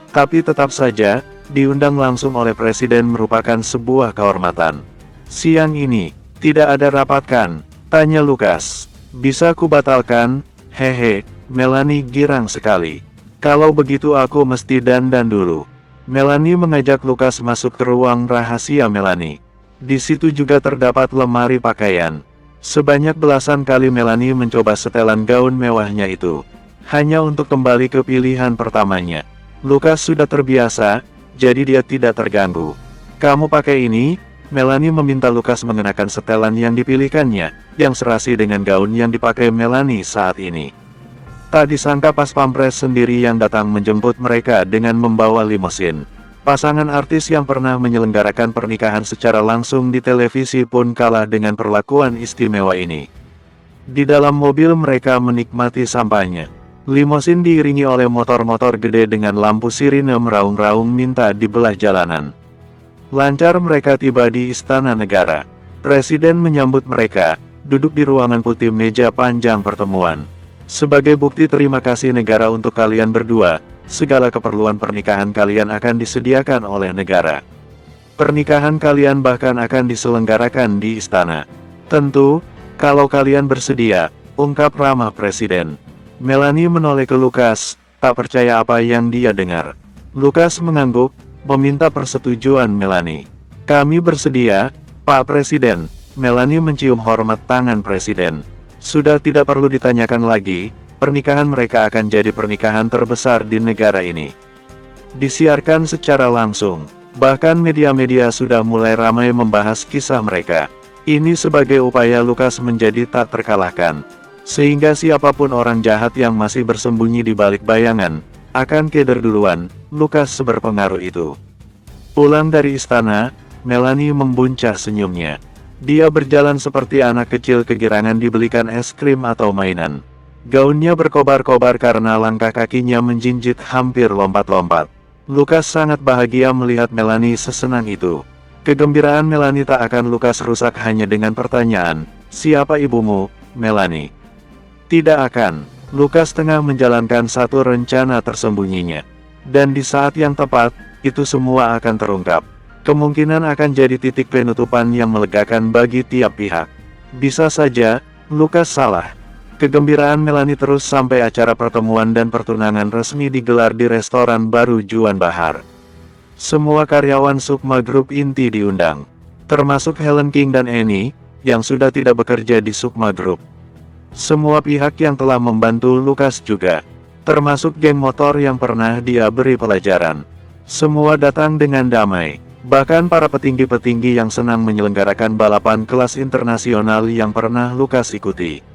Tapi tetap saja, diundang langsung oleh Presiden merupakan sebuah kehormatan. Siang ini, tidak ada rapat kan? Tanya Lukas. Bisa ku batalkan? Hehe, Melanie girang sekali. Kalau begitu aku mesti dandan dulu. Melanie mengajak Lukas masuk ke ruang rahasia Melanie. Di situ juga terdapat lemari pakaian. Sebanyak belasan kali Melanie mencoba setelan gaun mewahnya itu. Hanya untuk kembali ke pilihan pertamanya. Lukas sudah terbiasa, jadi dia tidak terganggu. Kamu pakai ini? Melanie meminta Lukas mengenakan setelan yang dipilihkannya, yang serasi dengan gaun yang dipakai Melanie saat ini. Tak disangka pas pampres sendiri yang datang menjemput mereka dengan membawa limosin. Pasangan artis yang pernah menyelenggarakan pernikahan secara langsung di televisi pun kalah dengan perlakuan istimewa ini. Di dalam mobil mereka menikmati sampahnya. Limosin diiringi oleh motor-motor gede dengan lampu sirine meraung-raung minta dibelah jalanan. Lancar mereka tiba di Istana Negara. Presiden menyambut mereka, duduk di ruangan putih meja panjang pertemuan. Sebagai bukti terima kasih negara untuk kalian berdua, segala keperluan pernikahan kalian akan disediakan oleh negara. Pernikahan kalian bahkan akan diselenggarakan di istana. Tentu, kalau kalian bersedia, ungkap ramah Presiden. Melanie menoleh ke Lukas, tak percaya apa yang dia dengar. Lukas mengangguk, meminta persetujuan Melanie. Kami bersedia, Pak Presiden. Melanie mencium hormat tangan Presiden. Sudah tidak perlu ditanyakan lagi, pernikahan mereka akan jadi pernikahan terbesar di negara ini. Disiarkan secara langsung, bahkan media-media sudah mulai ramai membahas kisah mereka. Ini sebagai upaya Lukas menjadi tak terkalahkan. Sehingga siapapun orang jahat yang masih bersembunyi di balik bayangan, akan keder duluan, Lukas seberpengaruh itu. Pulang dari istana, Melanie membuncah senyumnya. Dia berjalan seperti anak kecil kegirangan dibelikan es krim atau mainan. Gaunnya berkobar-kobar karena langkah kakinya menjinjit hampir lompat-lompat. Lukas sangat bahagia melihat Melanie sesenang itu. Kegembiraan Melanie tak akan Lukas rusak hanya dengan pertanyaan, siapa ibumu, Melanie? Tidak akan. Lukas tengah menjalankan satu rencana tersembunyinya. Dan di saat yang tepat, itu semua akan terungkap. Kemungkinan akan jadi titik penutupan yang melegakan bagi tiap pihak. Bisa saja, Lukas salah. Kegembiraan Melanie terus sampai acara pertemuan dan pertunangan resmi digelar di restoran baru Juan Bahar. Semua karyawan Sukma Group inti diundang. Termasuk Helen King dan Annie, yang sudah tidak bekerja di Sukma Group. Semua pihak yang telah membantu Lukas juga, termasuk geng motor yang pernah dia beri pelajaran. Semua datang dengan damai, bahkan para petinggi-petinggi yang senang menyelenggarakan balapan kelas internasional yang pernah Lukas ikuti.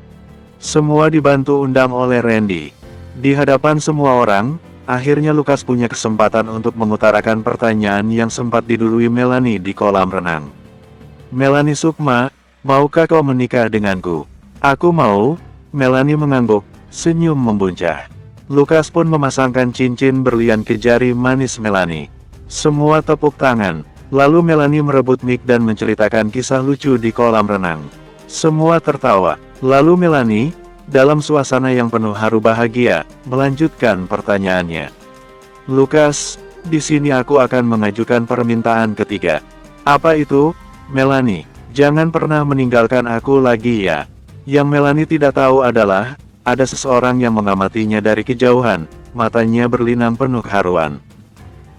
Semua dibantu undang oleh Randy. Di hadapan semua orang, akhirnya Lukas punya kesempatan untuk mengutarakan pertanyaan yang sempat didului Melanie di kolam renang. Melanie Sukma, maukah kau menikah denganku? Aku mau, Melanie mengangguk, senyum membuncah. Lukas pun memasangkan cincin berlian ke jari manis Melanie. Semua tepuk tangan. Lalu Melanie merebut mic dan menceritakan kisah lucu di kolam renang. Semua tertawa. Lalu Melanie, dalam suasana yang penuh haru bahagia, melanjutkan pertanyaannya. Lukas, di sini aku akan mengajukan permintaan ketiga. Apa itu, Melanie? Jangan pernah meninggalkan aku lagi ya. Yang Melanie tidak tahu adalah, ada seseorang yang mengamatinya dari kejauhan, matanya berlinang penuh keharuan.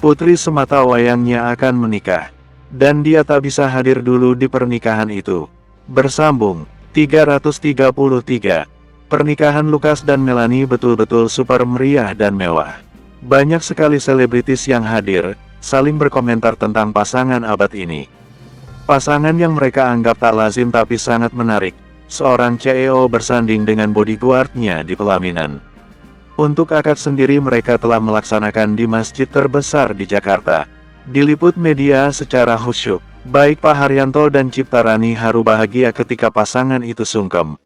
Putri sematawayangnya akan menikah. Dan dia tak bisa hadir dulu di pernikahan itu. Bersambung, 333. Pernikahan Lukas dan Melanie betul-betul super meriah dan mewah. Banyak sekali selebritis yang hadir, saling berkomentar tentang pasangan abad ini. Pasangan yang mereka anggap tak lazim tapi sangat menarik. Seorang CEO bersanding dengan bodyguardnya di pelaminan. Untuk akad sendiri mereka telah melaksanakan di masjid terbesar di Jakarta. Diliput media secara khusyuk. Baik Pak Haryanto dan Ciptarani haru bahagia ketika pasangan itu sungkem.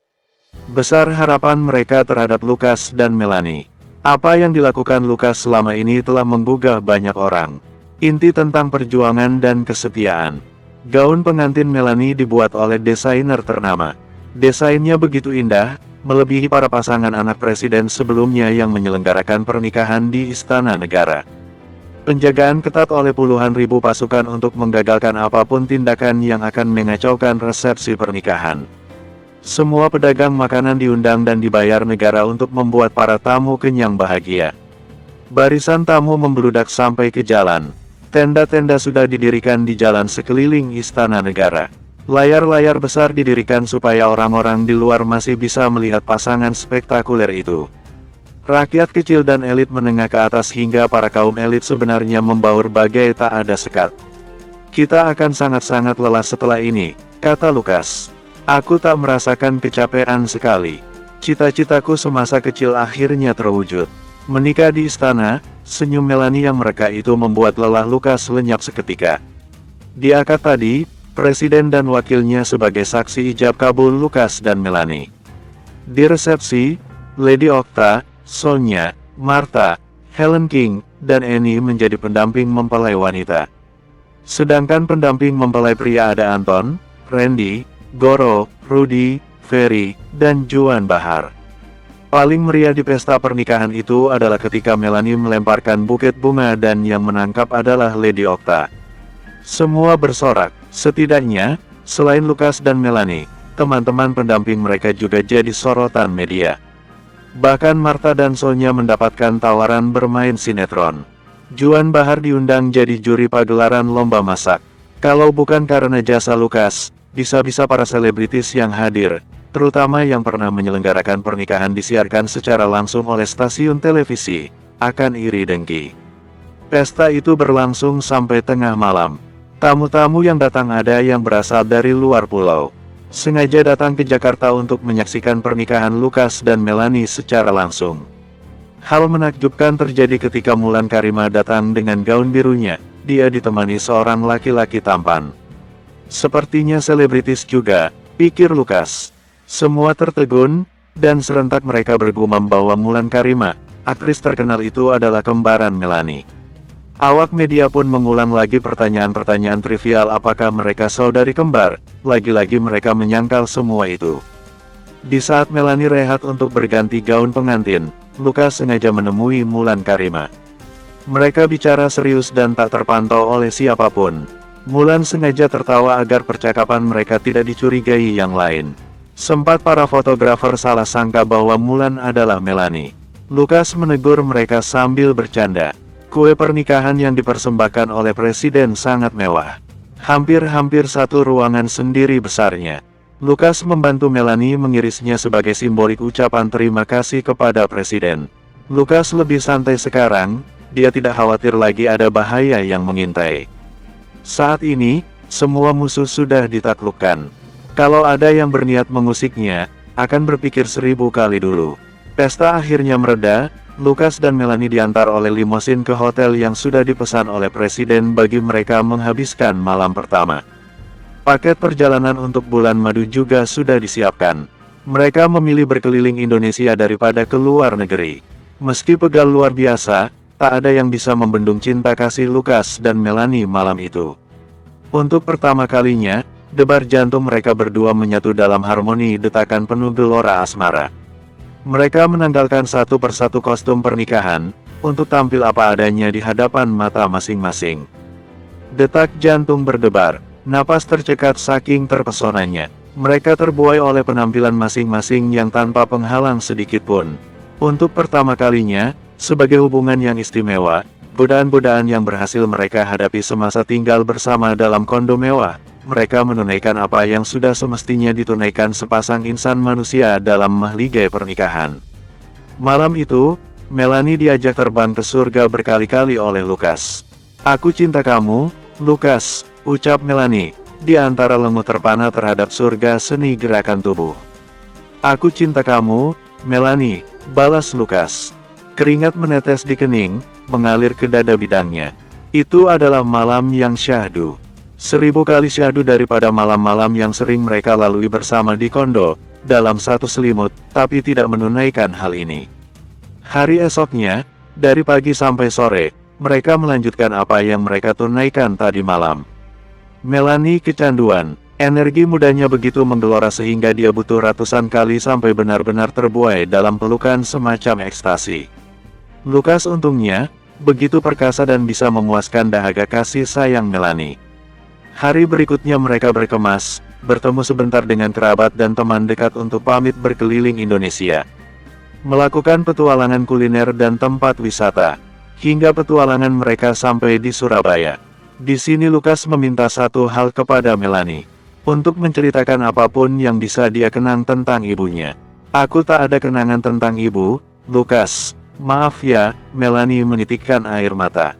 Besar harapan mereka terhadap Lukas dan Melanie. Apa yang dilakukan Lukas selama ini telah menggugah banyak orang. Inti tentang perjuangan dan kesetiaan. Gaun pengantin Melanie dibuat oleh desainer ternama. Desainnya begitu indah, melebihi para pasangan anak presiden sebelumnya yang menyelenggarakan pernikahan di Istana Negara. Penjagaan ketat oleh puluhan ribu pasukan untuk menggagalkan apapun tindakan yang akan mengacaukan resepsi pernikahan. Semua pedagang makanan diundang dan dibayar negara untuk membuat para tamu kenyang bahagia. Barisan tamu membludak sampai ke jalan. Tenda-tenda sudah didirikan di jalan sekeliling Istana Negara. Layar-layar besar didirikan supaya orang-orang di luar masih bisa melihat pasangan spektakuler itu. Rakyat kecil dan elit menengah ke atas hingga para kaum elit sebenarnya membaur bagai tak ada sekat. Kita akan sangat-sangat lelah setelah ini, kata Lukas. Aku tak merasakan kecapean sekali. Cita-citaku semasa kecil akhirnya terwujud. Menikah di istana, senyum Melanie yang mereka itu membuat lelah Lukas lenyap seketika. Di akad tadi, Presiden dan wakilnya sebagai saksi ijab kabul Lukas dan Melanie. Di resepsi, Lady Okta, Sonia, Martha, Helen King, dan Annie menjadi pendamping mempelai wanita. Sedangkan pendamping mempelai pria ada Anton, Randy, Goro, Rudy, Ferry, dan Juan Bahar. Paling meriah di pesta pernikahan itu adalah ketika Melanie melemparkan buket bunga dan yang menangkap adalah Lady Okta. Semua bersorak, setidaknya, selain Lukas dan Melanie, teman-teman pendamping mereka juga jadi sorotan media. Bahkan Martha dan Sonia mendapatkan tawaran bermain sinetron. Juan Bahar diundang jadi juri pagelaran lomba masak. Kalau bukan karena jasa Lukas, bisa-bisa para selebritis yang hadir, terutama yang pernah menyelenggarakan pernikahan disiarkan secara langsung oleh stasiun televisi, akan iri dengki. Pesta itu berlangsung sampai tengah malam. Tamu-tamu yang datang ada yang berasal dari luar pulau. Sengaja datang ke Jakarta untuk menyaksikan pernikahan Lukas dan Melanie secara langsung. Hal menakjubkan terjadi ketika Mulan Karimah datang dengan gaun birunya. Dia ditemani seorang laki-laki tampan. Sepertinya selebritis juga, pikir Lukas. Semua tertegun, dan serentak mereka bergumam bahwa Mulan Karimah, aktris terkenal itu adalah kembaran Melanie. Awak media pun mengulang lagi pertanyaan-pertanyaan trivial apakah mereka saudari kembar, lagi-lagi mereka menyangkal semua itu. Di saat Melanie rehat untuk berganti gaun pengantin, Lukas sengaja menemui Mulan Karimah. Mereka bicara serius dan tak terpantau oleh siapapun. Mulan sengaja tertawa agar percakapan mereka tidak dicurigai yang lain. Sempat para fotografer salah sangka bahwa Mulan adalah Melanie. Lukas menegur mereka sambil bercanda. Kue pernikahan yang dipersembahkan oleh presiden sangat mewah. Hampir-hampir satu ruangan sendiri besarnya. Lukas membantu Melanie mengirisnya sebagai simbolik ucapan terima kasih kepada presiden. Lukas lebih santai sekarang, dia tidak khawatir lagi ada bahaya yang mengintai. Saat ini, semua musuh sudah ditaklukkan. Kalau ada yang berniat mengusiknya, akan berpikir 1000 kali dulu. Pesta akhirnya mereda. Lukas dan Melanie diantar oleh limosin ke hotel yang sudah dipesan oleh presiden bagi mereka menghabiskan malam pertama. Paket perjalanan untuk bulan madu juga sudah disiapkan. Mereka memilih berkeliling Indonesia daripada ke luar negeri. Meski pegal luar biasa, tak ada yang bisa membendung cinta kasih Lukas dan Melanie malam itu. Untuk pertama kalinya, debar jantung mereka berdua menyatu dalam harmoni detakan penuh gelora asmara. Mereka menanggalkan satu persatu kostum pernikahan, untuk tampil apa adanya di hadapan mata masing-masing. Detak jantung berdebar, napas tercekat saking terpesonanya. Mereka terbuai oleh penampilan masing-masing yang tanpa penghalang sedikitpun. Untuk pertama kalinya, sebagai hubungan yang istimewa, godaan-godaan yang berhasil mereka hadapi semasa tinggal bersama dalam kondo mewah, mereka menunaikan apa yang sudah semestinya ditunaikan sepasang insan manusia dalam mahligai pernikahan. Malam itu, Melanie diajak terbang ke surga berkali-kali oleh Lukas. "Aku cinta kamu, Lukas," ucap Melanie, di antara lenguh terpana terhadap surga seni gerakan tubuh. "Aku cinta kamu, Melanie," balas Lukas. Keringat menetes di kening, mengalir ke dada bidangnya. Itu adalah malam yang syahdu. 1000 kali syahdu daripada malam-malam yang sering mereka lalui bersama di kondo, dalam satu selimut, tapi tidak menunaikan hal ini. Hari esoknya, dari pagi sampai sore, mereka melanjutkan apa yang mereka tunaikan tadi malam. Melanie kecanduan, energi mudanya begitu menggelora sehingga dia butuh ratusan kali sampai benar-benar terbuai dalam pelukan semacam ekstasi. Lukas untungnya, begitu perkasa dan bisa memuaskan dahaga kasih sayang Melanie. Hari berikutnya mereka berkemas, bertemu sebentar dengan kerabat dan teman dekat untuk pamit berkeliling Indonesia. Melakukan petualangan kuliner dan tempat wisata, hingga petualangan mereka sampai di Surabaya. Di sini Lukas meminta satu hal kepada Melanie, untuk menceritakan apapun yang bisa dia kenang tentang ibunya. "Aku tak ada kenangan tentang ibu, Lukas. Maaf ya," Melanie menitikkan air mata.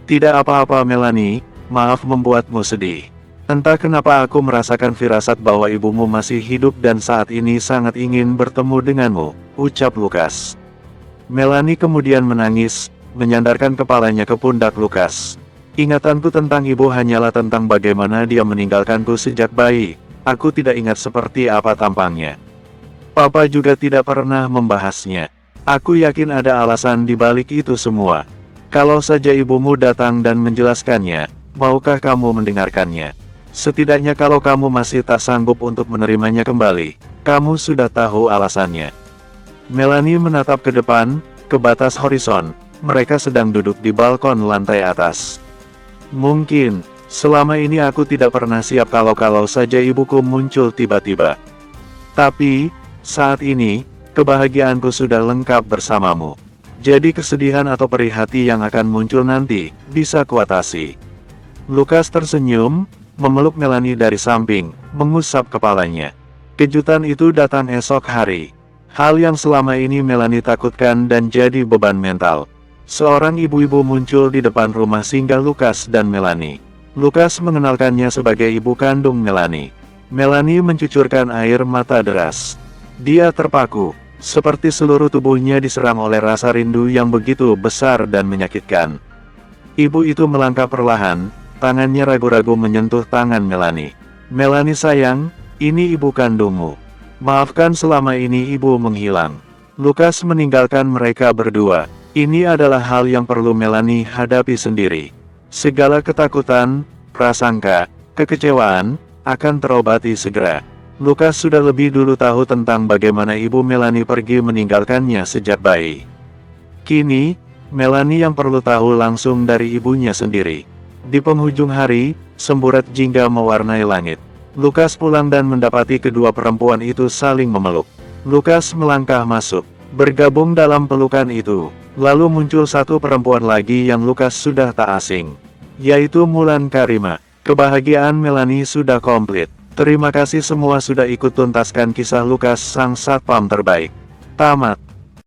"Tidak apa-apa Melanie, maaf membuatmu sedih. Entah kenapa aku merasakan firasat bahwa ibumu masih hidup dan saat ini sangat ingin bertemu denganmu," ucap Lukas. Melanie kemudian menangis, menyandarkan kepalanya ke pundak Lukas. "Ingatanku tentang ibu hanyalah tentang bagaimana dia meninggalkanku sejak bayi. Aku tidak ingat seperti apa tampangnya. Papa juga tidak pernah membahasnya. Aku yakin ada alasan di balik itu semua. Kalau saja ibumu datang dan menjelaskannya, maukah kamu mendengarkannya? Setidaknya kalau kamu masih tak sanggup untuk menerimanya kembali, kamu sudah tahu alasannya." Melanie menatap ke depan, ke batas horizon. Mereka sedang duduk di balkon lantai atas. "Mungkin, selama ini aku tidak pernah siap kalau saja ibuku muncul tiba-tiba. Tapi, saat ini, kebahagiaanku sudah lengkap bersamamu. Jadi kesedihan atau perih hati yang akan muncul nanti, bisa kuatasi." Lukas tersenyum, memeluk Melanie dari samping, mengusap kepalanya. Kejutan itu datang esok hari. Hal yang selama ini Melanie takutkan dan jadi beban mental. Seorang ibu-ibu muncul di depan rumah singgah Lukas dan Melanie. Lukas mengenalkannya sebagai ibu kandung Melanie. Melanie mencucurkan air mata deras. Dia terpaku, seperti seluruh tubuhnya diserang oleh rasa rindu yang begitu besar dan menyakitkan. Ibu itu melangkah perlahan, tangannya ragu-ragu menyentuh tangan Melanie. "Melanie sayang, ini ibu kandungmu. Maafkan selama ini ibu menghilang." Lukas meninggalkan mereka berdua. Ini adalah hal yang perlu Melanie hadapi sendiri. Segala ketakutan, prasangka, kekecewaan, akan terobati segera. Lukas sudah lebih dulu tahu tentang bagaimana ibu Melanie pergi meninggalkannya sejak bayi. Kini, Melanie yang perlu tahu langsung dari ibunya sendiri. Di penghujung hari, semburat jingga mewarnai langit. Lukas pulang dan mendapati kedua perempuan itu saling memeluk. Lukas melangkah masuk, bergabung dalam pelukan itu. Lalu muncul satu perempuan lagi yang Lukas sudah tak asing, yaitu Mulan Karima. Kebahagiaan Melanie sudah komplit. Terima kasih semua sudah ikut tuntaskan kisah Lukas sang satpam terbaik. Tamat.